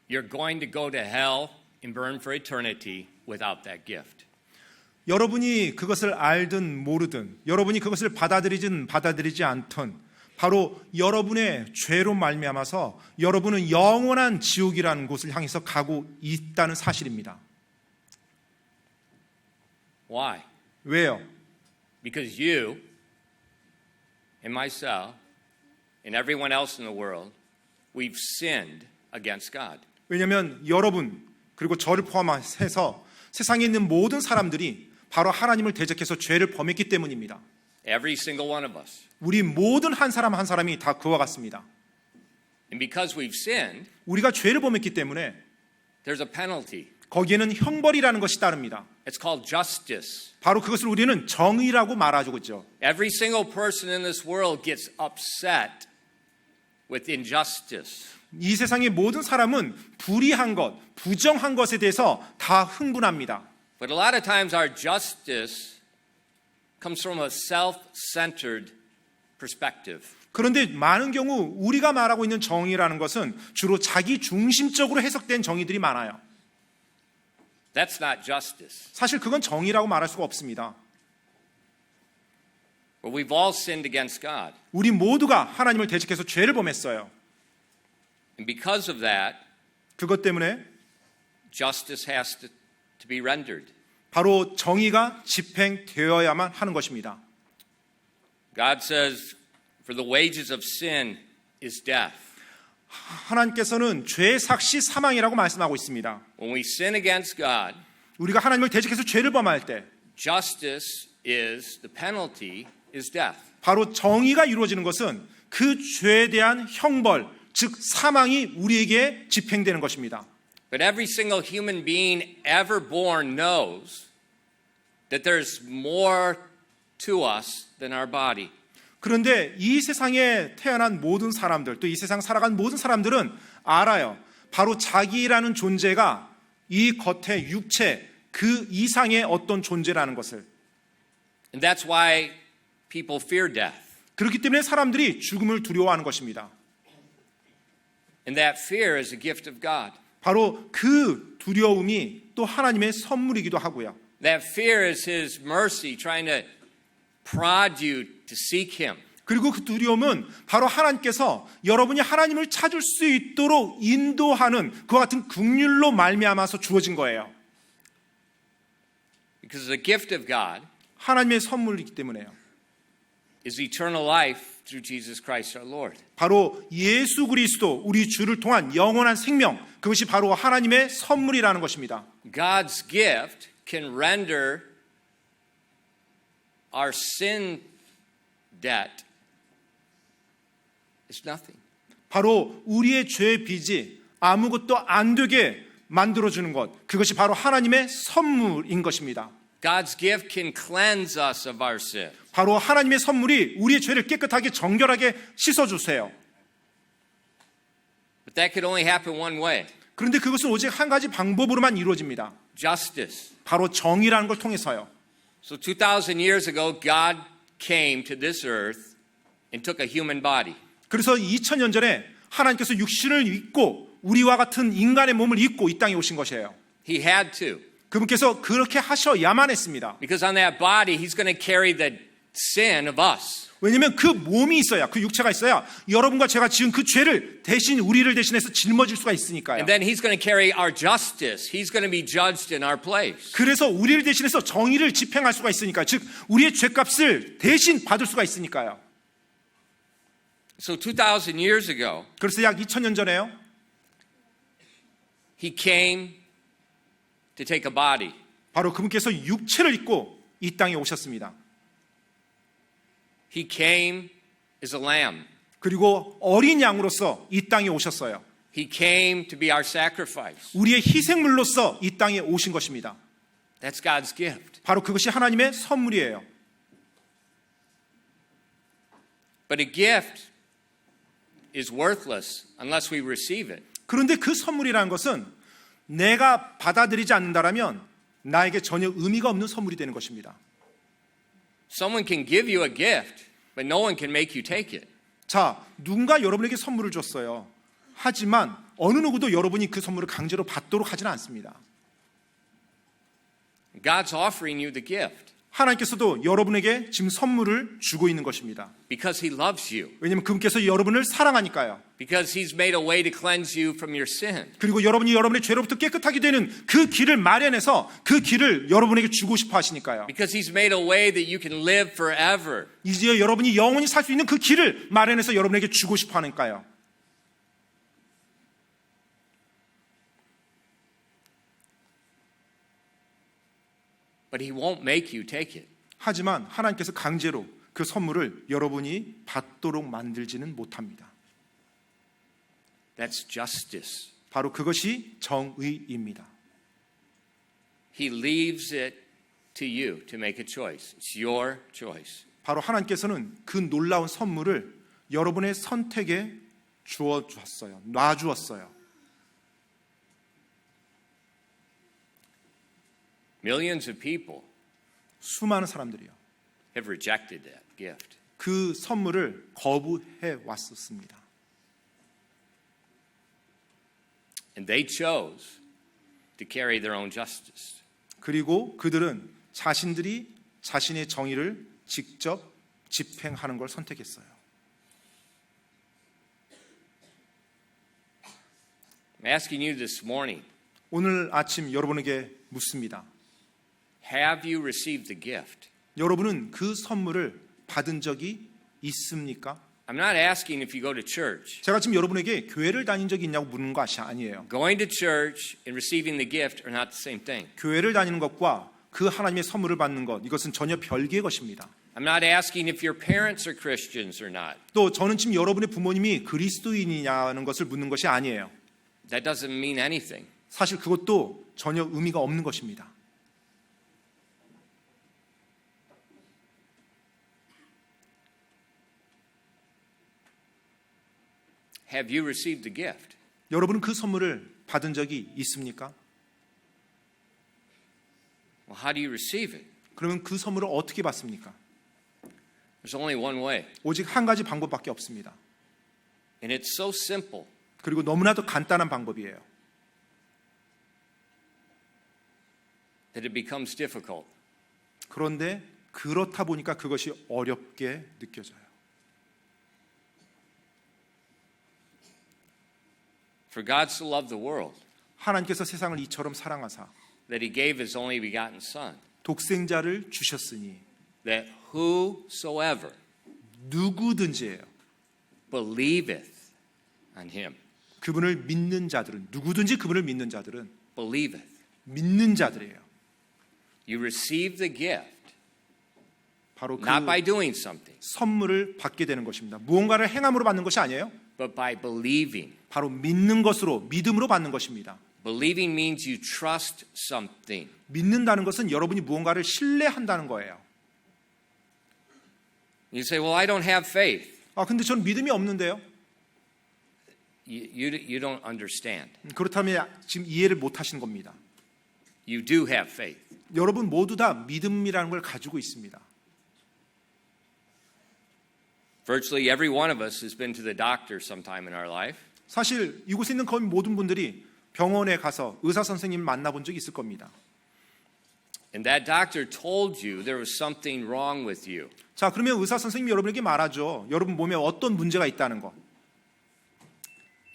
you're going to go to hell and burn for eternity without that gift. 여러분이 그것을 알든 모르든 여러분이 그것을 받아들이든 받아들이지 않든 바로 여러분의 죄로 말미암아서 여러분은 영원한 지옥이라는 곳을 향해서 가고 있다는 사실입니다. Why? 왜요? Because you and myself and everyone else in the world, we've sinned against God. 왜냐하면 여러분 그리고 저를 포함해서 세상에 있는 모든 사람들이 바로 하나님을 대적해서 죄를 범했기 때문입니다. Every single one of us. 우리 모든 한 사람 한 사람이 다 그와 같습니다. And because we've sinned, 우리가 죄를 범했기 때문에 there's a penalty. 거기에는 형벌이라는 것이 따릅니다. It's called justice. 바로 그것을 우리는 정의라고 말하죠. 그렇죠? Every single person in this world gets upset with injustice. 이 세상의 모든 사람은 불의한 것, 부정한 것에 대해서 다 흥분합니다. But a lot of times our justice comes from a self-centered perspective. 그런데 많은 경우 우리가 말하고 있는 정의라는 것은 주로 자기 중심적으로 해석된 정의들이 많아요. That's not justice. 사실 그건 정의라고 말할 수가 없습니다. But we've all sinned against God. 우리 모두가 하나님을 대적해서 죄를 범했어요. And because of that, 그것 때문에 justice has to be rendered. 바로 정의가 집행되어야만 하는 것입니다. God says, for the wages of sin is death. 하나님께서는 죄의 삭시 사망이라고 말씀하고 있습니다. When we sin against God, 우리가 하나님을 대적해서 죄를 범할 때 justice is, the penalty is death. 바로 정의가 이루어지는 것은 그 죄에 대한 형벌, 즉 사망이 우리에게 집행되는 것입니다. But every single human being ever born knows that there's more to us than our body. 그런데 이 세상에 태어난 모든 사람들, 또 이 세상 살아간 모든 사람들은 알아요. 바로 자기라는 존재가 이 겉의 육체, 그 이상의 어떤 존재라는 것을. And that's why people fear death. 그렇기 때문에 사람들이 죽음을 두려워하는 것입니다. And that fear is a gift of God. 바로 그 두려움이 또 하나님의 선물이기도 하고요. That fear is His mercy trying to prod you to seek Him. 그리고 그 두려움은 바로 하나님께서 여러분이 하나님을 찾을 수 있도록 인도하는 그와 같은 긍휼로 말미암아서 주어진 거예요. Because the gift of God 하나님의 선물이기 때문에요. is eternal life through Jesus Christ our Lord. 바로 예수 그리스도 우리 주를 통한 영원한 생명, 그것이 바로 하나님의 선물이라는 것입니다. God's gift can render our sin debt is nothing. 바로 우리의 죄의 빚이 아무것도 안 되게 만들어주는 것, 그것이 바로 하나님의 선물인 것입니다. God's gift can cleanse us of our sin. 바로 하나님의 선물이 우리의 죄를 깨끗하게 정결하게 씻어주세요. But that could only happen one way. 그런데 그것은 오직 한 가지 방법으로만 이루어집니다. Justice. 바로 정의라는 걸 통해서요. So 2,000 years ago, God came to this earth and took a human body. 그래서 2000년 전에 하나님께서 육신을 입고 우리와 같은 인간의 몸을 입고 이 땅에 오신 것이에요. He had to. 그분께서 그렇게 하셔야만 했습니다. Because on that body, He's going to carry the sin of us. 왜냐하면 그 몸이 있어야, 그 육체가 있어야 여러분과 제가 지은 그 죄를 대신 우리를 대신해서 짊어질 수가 있으니까요. And then he's going to carry our justice. He's going to be judged in our place. 그래서 우리를 대신해서 정의를 집행할 수가 있으니까, 즉 우리의 죄값을 대신 받을 수가 있으니까요. So 2,000 years ago, 그래서 약 2000년 전에요, he came to take a body. 바로 그분께서 육체를 입고 이 땅에 오셨습니다. He came as a lamb. 그리고 어린 양으로서 이 땅에 오셨어요. He came to be our sacrifice. 우리의 희생물로서 이 땅에 오신 것입니다. That's God's gift. 바로 그것이 하나님의 선물이에요. But a gift is worthless unless we receive it. 그런데 그 선물이라는 것은 내가 받아들이지 않는다라면 나에게 전혀 의미가 없는 선물이 되는 것입니다. Someone can give you a gift, but no one can make you take it. 자, 누군가 여러분에게 선물을 줬어요. 하지만 어느 누구도 여러분이 그 선물을 강제로 받도록 하지는 않습니다. God's offering you the gift 하나님께서도 여러분에게 지금 선물을 주고 있는 것입니다. because He loves you, 왜냐하면 그분께서 여러분을 사랑하니까요. because He's made a way to cleanse you from your sin. 그리고 여러분이 여러분의 죄로부터 깨끗하게 되는 그 길을 마련해서 그 길을 여러분에게 주고 싶어 하시니까요. Because He's made a way that you can live forever. 이제 여러분이 영원히 살 수 있는 그 길을 마련해서 여러분에게 주고 싶어 하니까요. But He won't make you take it. 하지만 하나님께서 강제로 그 선물을 여러분이 받도록 만들지는 못합니다. That's justice. 바로 그것이 정의입니다. He leaves it to you to make a choice. It's your choice. 바로 하나님께서는 그 놀라운 선물을 여러분의 선택에 주어주었어요. 놔주었어요. Millions of people 수많은 사람들이요. have rejected that gift. 그 선물을 거부해 왔었습니다. And they chose to carry their own justice. 그리고 그들은 자신들이 자신의 정의를 직접 집행하는 걸 선택했어요. I'm asking you this morning, 오늘 아침 여러분에게 묻습니다. have you received the gift? 여러분은 그 선물을 받은 적이 있습니까? I'm not asking if you go to church. 제가 지금 여러분에게 교회를 다닌 적이 있냐고 묻는 것이 아니에요. Going to church and receiving the gift are not the same thing. 교회를 다니는 것과 그 하나님의 선물을 받는 것, 이것은 전혀 별개의 것입니다. I'm not asking if your parents are Christians or not. 또 저는 지금 여러분의 부모님이 그리스도인이냐는 것을 묻는 것이 아니에요. That doesn't mean anything. 사실 그것도 전혀 의미가 없는 것입니다. Have you received the gift? 여러분은 그 선물을 받은 적이 있습니까? Well, how do you receive it? 그러면 그 선물을 어떻게 받습니까? There's only one way. 오직 한 가지 방법밖에 없습니다. And it's so simple. 그리고 너무나도 간단한 방법이에요. That it becomes difficult. 그런데 그렇다 보니까 그것이 어렵게 느껴져요. For God so loved the world 하나님께서 세상을 이처럼 사랑하사 that He gave His only begotten Son, 독생자를 주셨으니 that whosoever 누구든지예요. believeth on Him, 그분을 믿는 자들은, 누구든지 그분을 믿는 자들은 believeth. 믿는 자들이에요. You receive the gift 바로 그 not by doing something, 선물을 받게 되는 것입니다. 무언가를 행함으로 받는 것이 아니에요. but by believing. 바로 믿는 것으로, 믿음으로 받는 것입니다. Believing means you trust something. 믿는다는 것은 여러분이 무언가를 신뢰한다는 거예요. You say, well, I don't have faith. 아, 근데 저는 믿음이 없는데요. You don't understand. 그렇다면 지금 이해를 못 하시는 겁니다. You do have faith. 여러분 모두 다 믿음이라는 걸 가지고 있습니다. Virtually every one of us has been to the doctor sometime in our life. 사실 이곳에 있는 거의 모든 분들이 병원에 가서 의사 선생님을 만나본 적이 있을 겁니다. And that doctor told you there was something wrong with you. 자, 그러면 의사 선생님이 여러분에게 말하죠. 여러분 몸에 어떤 문제가 있다는 거.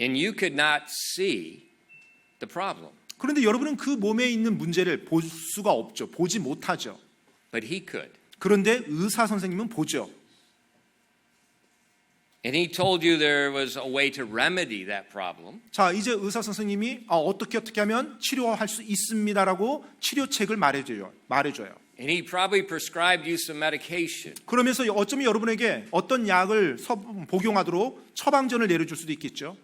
And you could not see the problem. 그런데 여러분은 그 몸에 있는 문제를 볼 수가 없죠. 보지 못하죠. But he could. 그런데 의사 선생님은 보죠. And he told you there was a way to remedy that problem. 자, 이제 의사 선생님이 어떻게 하면 치료할 수 있습니다라고 치료책을 말해줘요. And he probably prescribed you some medication. 그러면서 어쩌면 여러분에게 어떤 약을 복용하도록 처방전을 내려줄 수도 있겠죠.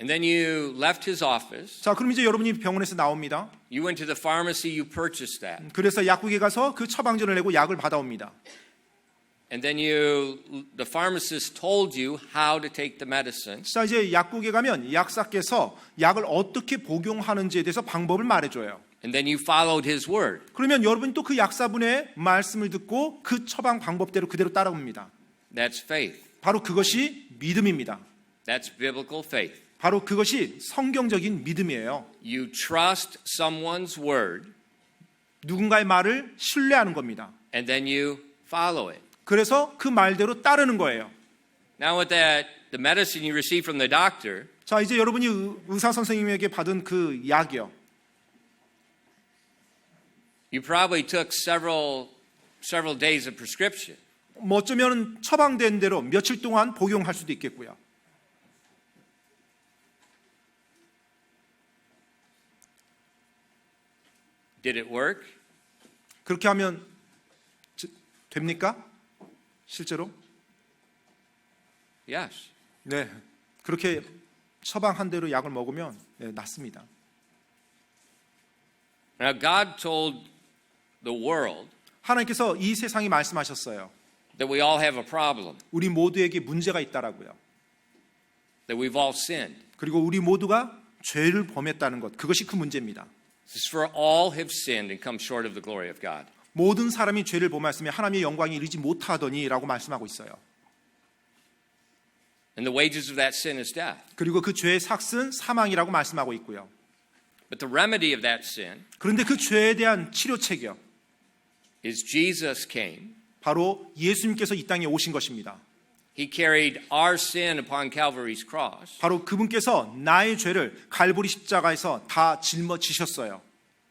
And then you left his office. 자, 그럼 이제 여러분이 병원에서 나옵니다. You went to the pharmacy, you purchased that. 그래서 약국에 가서 그 처방전을 내고 약을 받아옵니다. And then the pharmacist told you how to take the medicine. 자, 이제 약국에 가면 약사께서 약을 어떻게 복용하는지에 대해서 방법을 말해줘요. And then you followed his word. 그러면 여러분이 또 그 약사분의 말씀을 듣고 그 처방 방법대로 그대로 따라옵니다. That's faith. 바로 그것이 믿음입니다. That's biblical faith. 바로 그것이 성경적인 믿음이에요. You trust someone's word. 누군가의 말을 신뢰하는 겁니다. And then you follow it. 그래서 그 말대로 따르는 거예요. Now with that, the medicine you received from the doctor, 자, 이제 여러분이 의사 선생님에게 받은 그 약이요. you probably took several days of prescription. 뭐 어쩌면 처방된 대로 며칠 동안 복용할 수도 있겠고요. Did it work? 그렇게 하면 됩니까? 실제로? Yes. 네. 그렇게 처방한 대로 약을 먹으면 낫습니다. Now God told the world 하나님께서 이 세상에 말씀하셨어요. that we all have a problem, 우리 모두에게 문제가 있다라고요. that we've all sinned. 그리고 우리 모두가 죄를 범했다는 것. 그것이 그 문제입니다. This is for all have sinned and come short of the glory of God. 모든 사람이 죄를 범하였으며 하나님의 영광에 이르지 못하더니라고 말씀하고 있어요. And the wages of that sin is death. 그리고 그 죄의 삭은 사망이라고 말씀하고 있고요. But the remedy of that sin 그런데 그 죄에 대한 치료책이요. is Jesus came. 바로 예수님께서 이 땅에 오신 것입니다. He carried our sin upon Calvary's cross. 바로 그분께서 나의 죄를 갈보리 십자가에서 다 짊어지셨어요.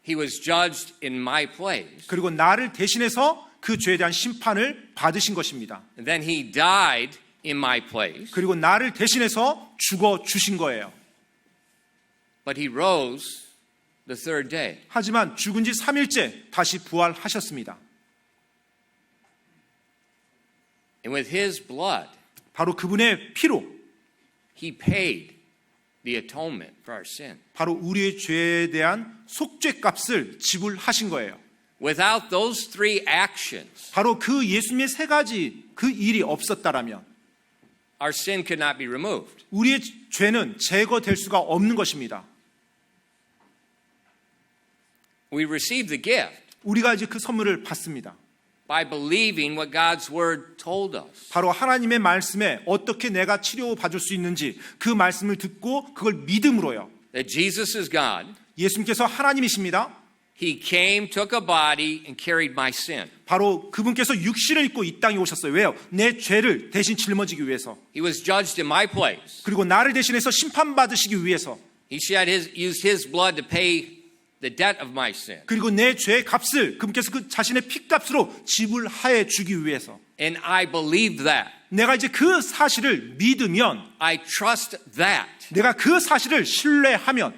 He was judged in my place. 그리고 나를 대신해서 그 죄에 대한 심판을 받으신 것입니다. And then he died in my place. 그리고 나를 대신해서 죽어 주신 거예요. But he rose the third day. 하지만 죽은 지 3일째 다시 부활하셨습니다. And with his blood, 바로 그분의 피로 he paid the atonement for our sin. 바로 우리의 죄에 대한 속죄값을 지불하신 거예요. Without those three actions, 바로 그 예수님의 세 가지 그 일이 없었다라면 our sin could not be removed. 우리의 죄는 제거될 수가 없는 것입니다. We received the gift 우리가 이제 그 선물을 받습니다. by believing what God's word told us. 바로 하나님의 말씀에 어떻게 내가 치료받을 수 있는지 그 말씀을 듣고 그걸 믿음으로요. That Jesus is God. 예수님께서 하나님이십니다. He came, took a body, and carried my sin. 바로 그분께서 육신을 입고 이 땅에 오셨어요. 왜요? 내 죄를 대신 짊어지기 위해서. He was judged in my place. 그리고 나를 대신해서 심판받으시기 위해서. He used his blood to pay the debt of my sin. 그리고 내 죄의 값을 그분께서 그 자신의 피값으로 지불하여 주기 위해서. And I believed that. 내가 이제 그 사실을 믿으면, I trust that. 내가 그 사실을 신뢰하면,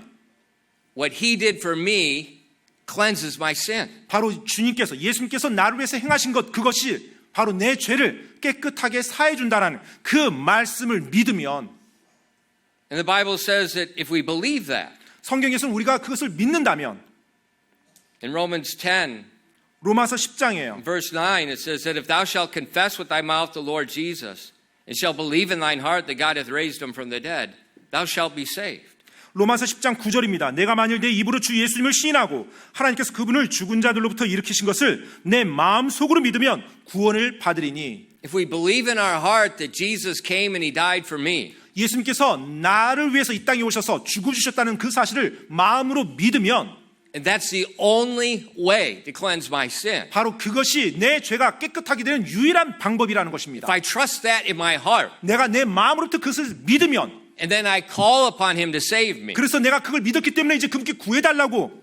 what he did for me cleanses my sin. 바로 주님께서, 예수님께서 나를 위해서 행하신 것, 그것이 바로 내 죄를 깨끗하게 사해 준다라는 그 말씀을 믿으면, And the Bible says that if we believe that, 성경에서는 우리가 그것을 믿는다면, in Romans 10, 로마서 10장이에요. verse 9, it says that if thou shalt confess with thy mouth the Lord Jesus, and shalt believe in thine heart that God hath raised him from the dead, thou shalt be saved. 로마서 10장 9절입니다. 내가 만일 내 입으로 주 예수님을 시인하고 하나님께서 그분을 죽은 자들로부터 일으키신 것을 내 마음속으로 믿으면 구원을 받으리니. If we believe in our heart that Jesus came and he died for me, 예수님께서 나를 위해서 이 땅에 오셔서 죽어주셨다는 그 사실을 마음으로 믿으면 And that's the only way to cleanse my sin. 바로 그것이 내 죄가 깨끗하게 되는 유일한 방법이라는 것입니다. If I trust that in my heart, 내가 내 마음으로부터 그것을 믿으면, and then I call upon him to save me, 그래서 내가 그걸 믿었기 때문에 이제 그분께 구해달라고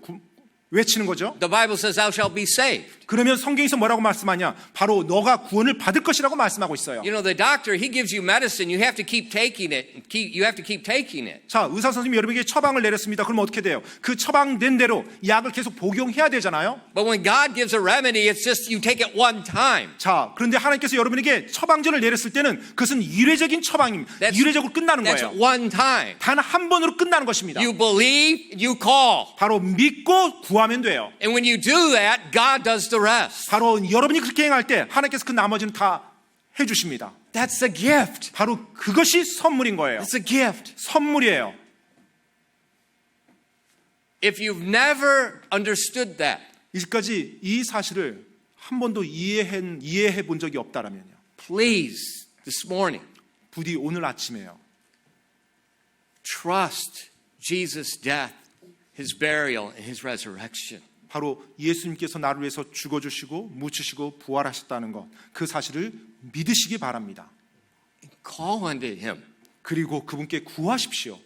외치는 거죠. the Bible says thou shalt be saved. 그러면 성경에서 뭐라고 말씀하냐? 바로 너가 구원을 받을 것이라고 말씀하고 있어요. You know, the doctor, he gives you medicine. You have to keep taking it. You have to keep taking it. 자, 의사 선생님이 여러분에게 처방을 내렸습니다. 그럼 어떻게 돼요? 그 처방된 대로 약을 계속 복용해야 되잖아요. But when God gives a remedy, it's just you take it one time. 자, 그런데 하나님께서 여러분에게 처방전을 내렸을 때는 그것은 일회적인 처방입니다. 일회적으로 끝나는 That's 거예요. one time. 단 한 번으로 끝나는 것입니다. You believe, you call. 바로 믿고 구하면 돼요. And when you do that, God does the rest. 바로 여러분이 그렇게 행할 때 하나님께서 그 나머지는 다 해주십니다. That's the gift. 바로 그것이 선물인 거예요. It's a gift. 선물이에요. If you've never understood that, 이제까지 이 사실을 한 번도 이해해 본 적이 없다라면요. please, this morning, 부디 오늘 아침에요. trust Jesus' death, His burial, and His resurrection. 바로 예수님께서 나를 위해서 죽어주시고 묻히시고 부활하셨다는 것, 그 사실을 믿으시기 바랍니다. Call unto Him. 그리고 그분께 구하십시오.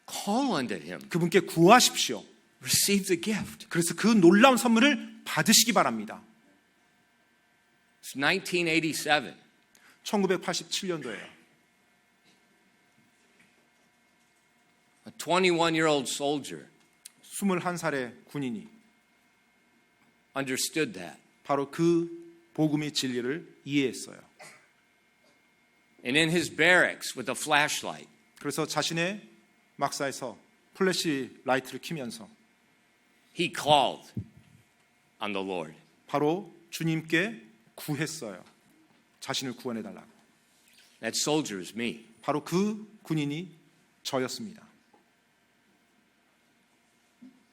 Call unto Him. 그분께 구하십시오. Receive the gift. 그래서 그 놀라운 선물을 받으시기 바랍니다. It's 1987. 1987년도예요. A 21-year-old soldier 21살의 군인이 understood that. 바로 그 복음의 진리를 이해했어요. And in his barracks with a flashlight, 그래서 자신의 막사에서 플래시 라이트를 켜면서 he called on the Lord. 바로 주님께 구했어요. 자신을 구원해달라고. That soldier is me. 바로 그 군인이 저였습니다.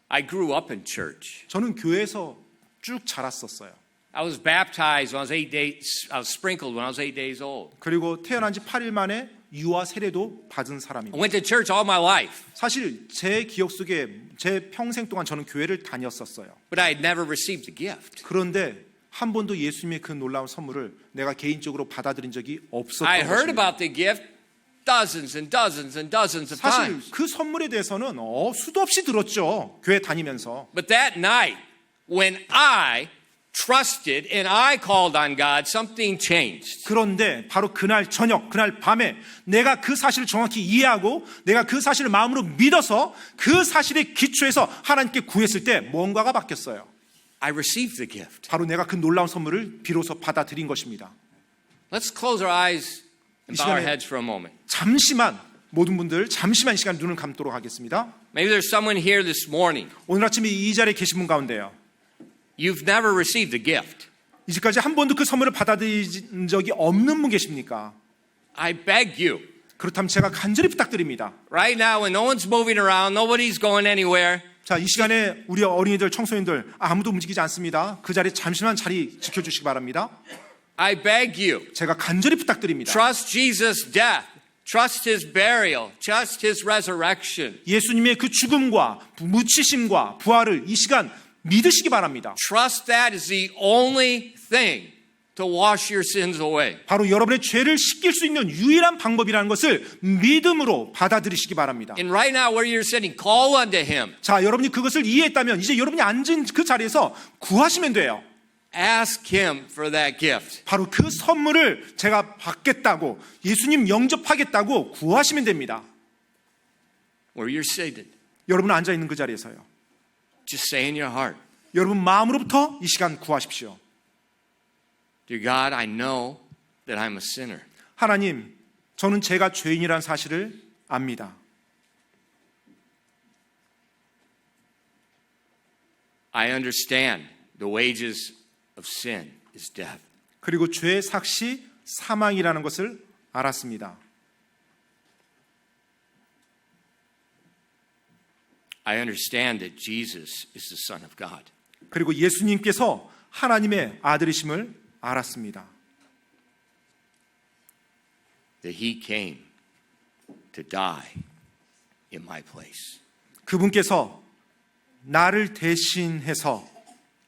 I grew up in church. 저는 교회에서 쭉 자랐었어요. I was baptized when I was 8 days. I was sprinkled when I was 8 days old. 그리고 태어난 지 8일 만에 유아 세례도 받은 I 사람입니다. went to church all my life, 사실 제 기억 속에 제 평생 동안 저는 교회를 다녔었어요. but I had never received the gift. 그런데 한 번도 예수님의 그 놀라운 선물을 내가 개인적으로 받아들인 적이 없었던 I heard 것입니다. about the gift dozens and dozens and dozens of 사실 times. 그 선물에 대해서는 수도 없이 들었죠. 교회 다니면서. But that night, when I trusted and I called on God, something changed. 그런데 바로 그날 저녁, 그날 밤에 내가 그 사실을 정확히 이해하고 내가 그 사실을 마음으로 믿어서 그 사실에 기초해서 하나님께 구했을 때 뭔가가 바뀌었어요. I received the gift. 바로 내가 그 놀라운 선물을 비로소 받아들인 것입니다. Let's close our eyes and bow our 시간에 heads for a moment. 잠시만 모든 분들 잠시만 이 시간 눈을 감도록 하겠습니다. Maybe there's someone here this morning. 오늘 아침에 이 자리에 계신 분 가운데요. You've never received the gift. 이제까지 한 번도 그 선물을 받아들인 적이 없는 분 계십니까? I beg you. 그렇다면 제가 간절히 부탁드립니다. Right now, when no one's moving around, nobody's going anywhere. 자, 이 시간에 우리 어린이들, 청소년들 아무도 움직이지 않습니다. 그 자리에 잠시만 자리 지켜주시기 바랍니다. I beg you. 제가 간절히 부탁드립니다. Trust Jesus' death. Trust His burial. Trust His resurrection. 예수님의 그 죽음과 묻히심과 부활을 이 시간 믿으시기 바랍니다. Trust that is the only thing to wash your sins away. 바로 여러분의 죄를 씻길 수 있는 유일한 방법이라는 것을 믿음으로 받아들이시기 바랍니다. And right now where you're sitting, call unto Him. 자, 여러분이 그것을 이해했다면 이제 여러분이 앉은 그 자리에서 구하시면 돼요. Ask Him for that gift. 바로 그 선물을 제가 받겠다고 예수님 영접하겠다고 구하시면 됩니다. Where you're seated, 여러분 앉아 있는 그 자리에서요. just say in your heart, 여러분 마음으로부터 이 시간 구하십시오. Dear God, I know that I'm a sinner. 하나님, 저는 제가 죄인이라는 사실을 압니다. I understand the wages of sin is death. 그리고 죄의 삭시 사망이라는 것을 알았습니다. I understand that Jesus is the Son of God. 그리고 예수님께서 하나님의 아들이심을 알았습니다. That He came to die in my place. 그분께서 나를 대신해서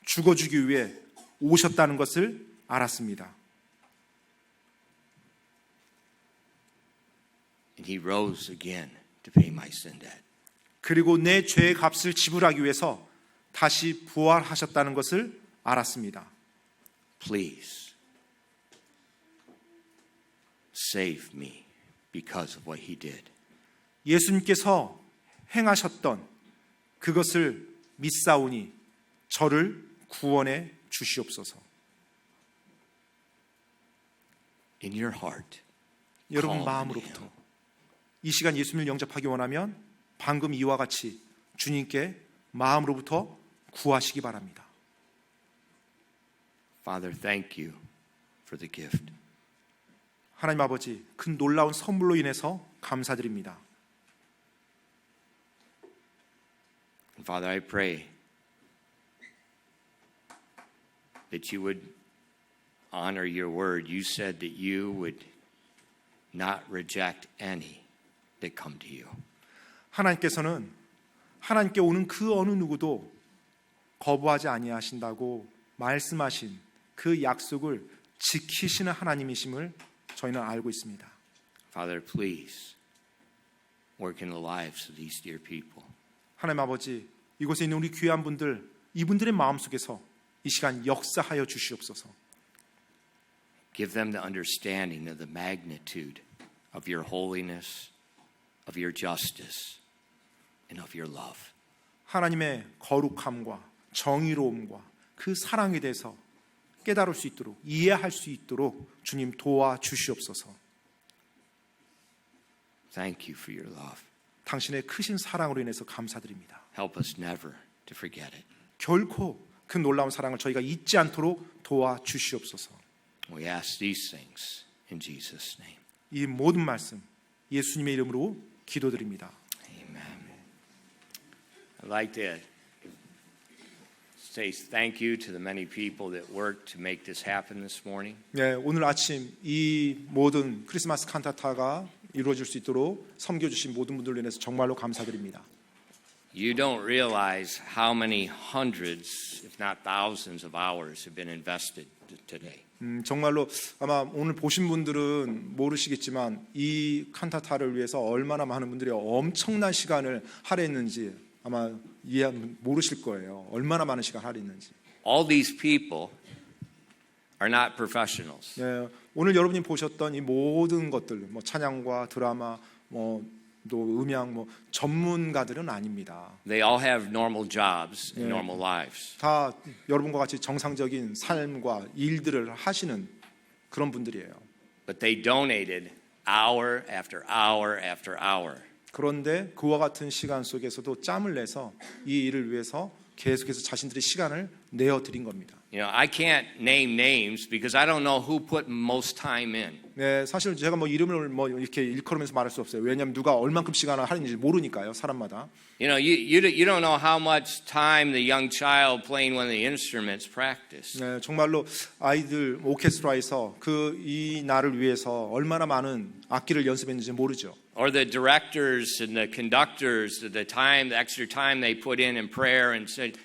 죽어주기 위해 오셨다는 것을 알았습니다. And he rose again to pay my sin debt. 그리고 내 죄의 값을 지불하기 위해서 다시 부활하셨다는 것을 알았습니다. Please save me because of what he did. 예수님께서 행하셨던 그것을 믿사오니 저를 구원해 주시옵소서. In your heart, 여러분 call 마음으로부터 him. 이 시간 예수님을 영접하기 원하면 방금 이와 같이 주님께 마음으로부터 구하시기 바랍니다. Father, thank you for the gift. 하나님 아버지, 그 놀라운 선물로 인해서 감사드립니다. And Father, I pray that you would honor your word. You said that you would not reject any that come to you. 하나님께서는 하나님께 오는 그 어느 누구도 거부하지 아니하신다고 말씀하신 그 약속을 지키시는 하나님이심을 저희는 알고 있습니다. Father, please work in the lives of these dear people. 하나님 아버지, 이곳에 있는 우리 귀한 분들, 이분들의 마음속에서 이 시간 역사하여 주시옵소서. Give them the understanding of the magnitude of your holiness, of your justice, and of your love. 하나님의 거룩함과 정의로움과 그 사랑에 대해서 깨달을 수 있도록, 이해할 수 있도록 주님 도와주시옵소서. Thank you for your love. 당신의 크신 사랑으로 인해서 감사드립니다. Help us never to forget it. 결코 그 놀라운 사랑을 저희가 잊지 않도록 도와주시옵소서. We ask these things in Jesus' name. 이 모든 말씀 예수님의 이름으로 기도드립니다. Amen. I'd like to say thank you to the many people that worked to make this happen this morning. 네, 오늘 아침 이 모든 크리스마스 칸타타가 이루어질 수 있도록 섬겨주신 모든 분들로 인해서 정말로 감사드립니다. You don't realize how many hundreds, if not thousands of hours have been invested today. 정말로 아마 오늘 보신 분들은 모르시겠지만 이 칸타타를 위해서 얼마나 많은 분들이 엄청난 시간을 할애했는지 아마 모르실 거예요. 얼마나 많은 시간 할애했는지. All these people are not professionals. 네, 오늘 여러분이 보셨던 이 모든 것들, 뭐 찬양과 드라마, 또 음향, 전문가들은 아닙니다. They all have normal jobs and normal lives. 다 여러분과 같이 정상적인 삶과 일들을 하시는 그런 분들이에요. But they donated hour after hour after hour. 그런데 그와 같은 시간 속에서도 짬을 내서 이 일을 위해서 계속해서 자신들의 시간을 내어 드린 겁니다. You know, I can't name names because I don't know who put most time in. 네, 사실 제가 이름을 이렇게 일컬으면서 말할 수 없어요. 왜냐하면 누가 얼만큼 시간을 할애했는지 모르니까요, 사람마다. You know, you don't know how much time the young child playing one of the instruments practice. 네, 정말로 아이들 오케스트라에서 이 날을 위해서 얼마나 많은 악기를 연습했는지 모르죠. Or the directors and the conductors, the extra time they put in prayer and said,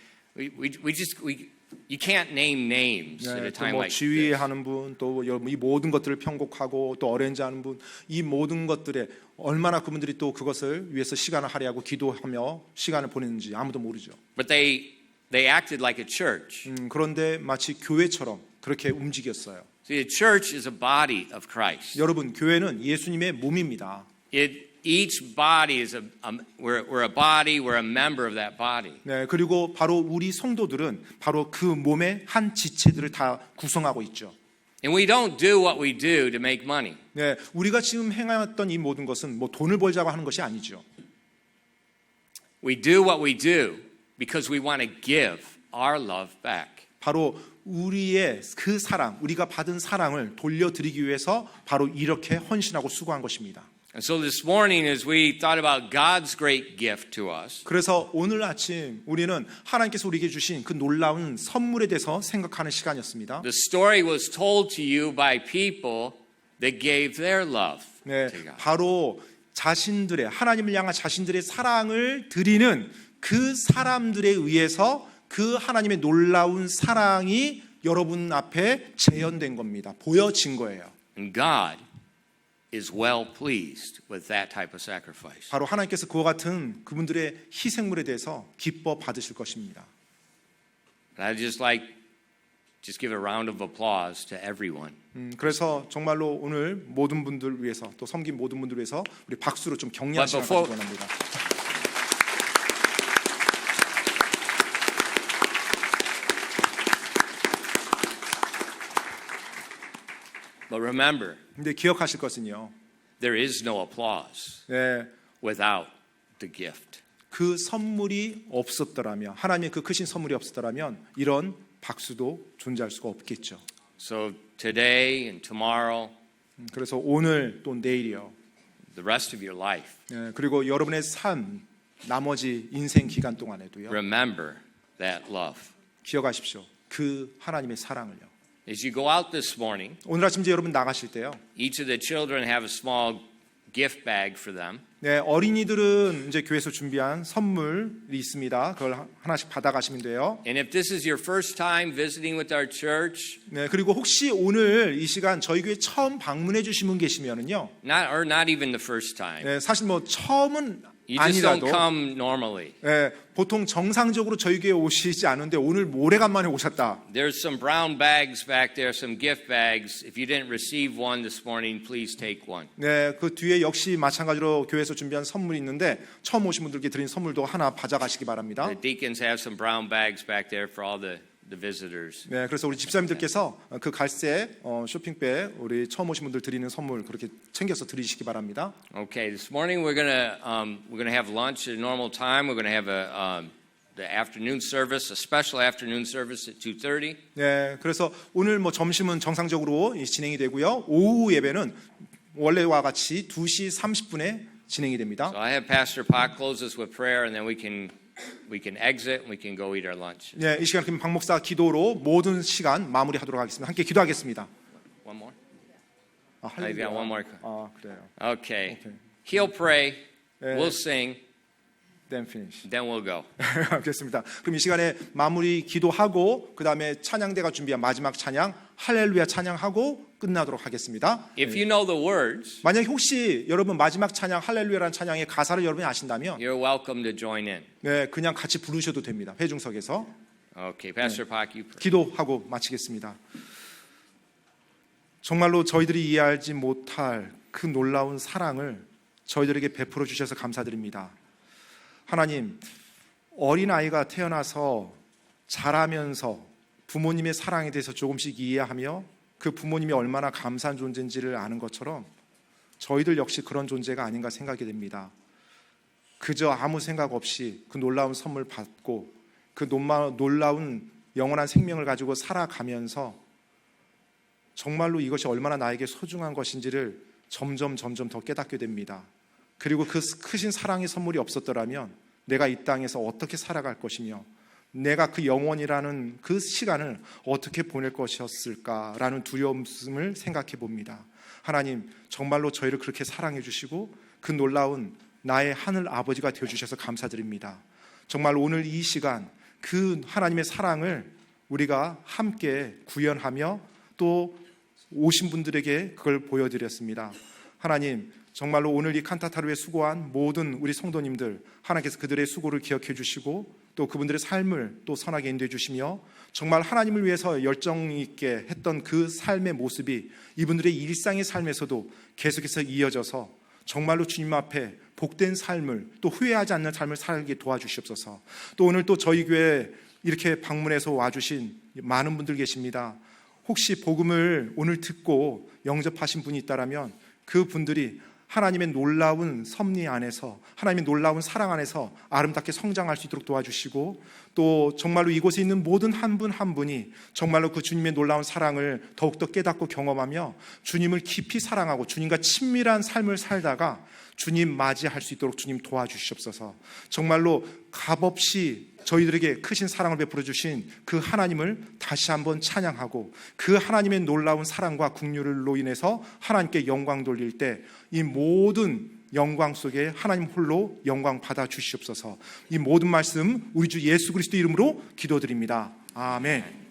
you can't name names at a time like this. 지휘하는 분, 또 이 모든 것들을 편곡하고 또 어레인지하는 분, 이 모든 것들에 얼마나 그분들이 또 그것을 위해서 시간을 할애하고 기도하며 시간을 보냈는지 아무도 모르죠. But they acted like a church. 그런데 마치 교회처럼 그렇게 움직였어요. See, the church is a body of Christ. 여러분, 교회는 예수님의 몸입니다. Each body is we're a body, we're a member of that body. 네, 그리고 바로 우리 성도들은 바로 그 몸의 한 지체들을 다 구성하고 있죠. And we don't do what we do to make money. 네, 우리가 지금 행했던 이 모든 것은 돈을 벌자고 하는 것이 아니죠. We do what we do because we want to give our love back. 바로 우리의 그 사랑, 우리가 받은 사랑을 돌려드리기 위해서 바로 이렇게 헌신하고 수고한 것입니다. And so this morning as we thought about God's great gift to us. 그래서 오늘 아침 우리는 하나님께서 우리에게 주신 그 놀라운 선물에 대해서 생각하는 시간이었습니다. The story was told to you by people that gave their love. 네, 바로 자신들의 하나님을 향한 자신들의 사랑을 드리는 그 사람들에 의해서 그 하나님의 놀라운 사랑이 여러분 앞에 재현된 겁니다. 보여진 거예요. And God is well pleased with that type of sacrifice. 바로 하나님께서 그와 같은 그분들의 희생물에 대해서 기뻐 받으실 것입니다. And I'd just like just give a round of applause to everyone. 그래서 정말로 오늘 모든 분들 위해서 또 섬긴 모든 분들 위해서 우리 박수로 좀 격려한 But 시간 before- 가지고 원합니다. But remember, 근데 기억하실 것은요. there is no applause 네, without the gift. 그 선물이 없었더라면 하나님의 그 크신 선물이 없었더라면 이런 박수도 존재할 수가 없겠죠. So today and tomorrow, 그래서 오늘 또 내일이요. the rest of your life, 네, 그리고 여러분의 삶 나머지 인생 기간 동안에도요. remember that love. 기억하십시오. 그 하나님의 사랑을요. As you go out this morning, 오늘 아침 이제 여러분 나가실 때요. each of the children have a small gift bag for them. 네, 어린이들은 이제 교회에서 준비한 선물이 있습니다. 그걸 하나씩 받아가시면 돼요. And if this is your first time visiting with our church, 네, 그리고 혹시 오늘 이 시간 저희 교회 처음 방문해 주신 분 계시면은요. not even the first time, 네, 사실 뭐 처음은 you just don't 아니라도 come normally. 네, 보통 정상적으로 저희 교회에 오시지 않은데 오늘 오래간만에 오셨다. There's some brown bags back there, some gift bags. If you didn't receive one this morning, please take one. 네, 그 뒤에 역시 마찬가지로 교회에서 준비한 선물이 있는데 처음 오신 분들께 드린 선물도 하나 받아가시기 바랍니다. The deacons have some brown bags back there for all the visitors. 네, 그래서 우리 집사님들께서 그 갈색 쇼핑백 우리 처음 오신 분들 드리는 선물 그렇게 챙겨서 드리시기 바랍니다. Okay, this morning we're gonna have lunch at a normal time. We're gonna have the afternoon service, a special afternoon service at 2:30. 네, 그래서 오늘 뭐 점심은 정상적으로 진행이 되고요. 오후 예배는 원래와 같이 2시 30분에 진행이 됩니다. So I have Pastor Pak close us with prayer, and then we can exit and we can go eat our lunch. 네, 이 시간 박 목사 기도로 모든 시간 마무리하도록 하겠습니다. 함께 기도하겠습니다. One more. 아, I've got one more. 아, 그래요. Okay. He'll pray. 네. We'll sing. Then finish. Then we'll go. 알겠습니다. 그럼 이 시간에 마무리 기도하고 그 다음에 찬양대가 준비한 마지막 찬양 할렐루야 찬양하고 끝나도록 하겠습니다. If you know the words, 만약 혹시 여러분 마지막 찬양 할렐루야라는 찬양의 가사를 여러분이 아신다면 you're welcome to join in. 네, 그냥 같이 부르셔도 됩니다. 회중석에서. Okay, Pastor Pak, you pray. 기도하고 마치겠습니다. 정말로 저희들이 이해하지 못할 그 놀라운 사랑을 저희들에게 베풀어 주셔서 감사드립니다. 하나님, 어린아이가 태어나서 자라면서 부모님의 사랑에 대해서 조금씩 이해하며 그 부모님이 얼마나 감사한 존재인지를 아는 것처럼 저희들 역시 그런 존재가 아닌가 생각이 됩니다. 그저 아무 생각 없이 그 놀라운 선물 받고 그 놀라운 영원한 생명을 가지고 살아가면서 정말로 이것이 얼마나 나에게 소중한 것인지를 점점 더 깨닫게 됩니다. 그리고 그 크신 사랑의 선물이 없었더라면 내가 이 땅에서 어떻게 살아갈 것이며 내가 그 영원이라는 그 시간을 어떻게 보낼 것이었을까라는 두려움을 생각해 봅니다. 하나님, 정말로 저희를 그렇게 사랑해 주시고 그 놀라운 나의 하늘 아버지가 되어 주셔서 감사드립니다. 정말 오늘 이 시간 그 하나님의 사랑을 우리가 함께 구현하며 또 오신 분들에게 그걸 보여드렸습니다. 하나님, 정말로 오늘 이 칸타타르에 수고한 모든 우리 성도님들 하나님께서 그들의 수고를 기억해 주시고 또 그분들의 삶을 또 선하게 인도해 주시며 정말 하나님을 위해서 열정 있게 했던 그 삶의 모습이 이분들의 일상의 삶에서도 계속해서 이어져서 정말로 주님 앞에 복된 삶을 또 후회하지 않는 삶을 살게 도와주시옵소서. 또 오늘 또 저희 교회 이렇게 방문해서 와주신 많은 분들 계십니다. 혹시 복음을 오늘 듣고 영접하신 분이 있다면 그 분들이 하나님의 놀라운 섭리 안에서 하나님의 놀라운 사랑 안에서 아름답게 성장할 수 있도록 도와주시고 또 정말로 이곳에 있는 모든 한 분 한 분이 정말로 그 주님의 놀라운 사랑을 더욱더 깨닫고 경험하며 주님을 깊이 사랑하고 주님과 친밀한 삶을 살다가 주님 맞이할 수 있도록 주님 도와주시옵소서. 정말로 값없이 저희들에게 크신 사랑을 베풀어 주신 그 하나님을 다시 한번 찬양하고 그 하나님의 놀라운 사랑과 긍휼로 인해서 하나님께 영광 돌릴 때 이 모든 영광 속에 하나님 홀로 영광 받아 주시옵소서. 이 모든 말씀 우리 주 예수 그리스도 이름으로 기도드립니다. 아멘.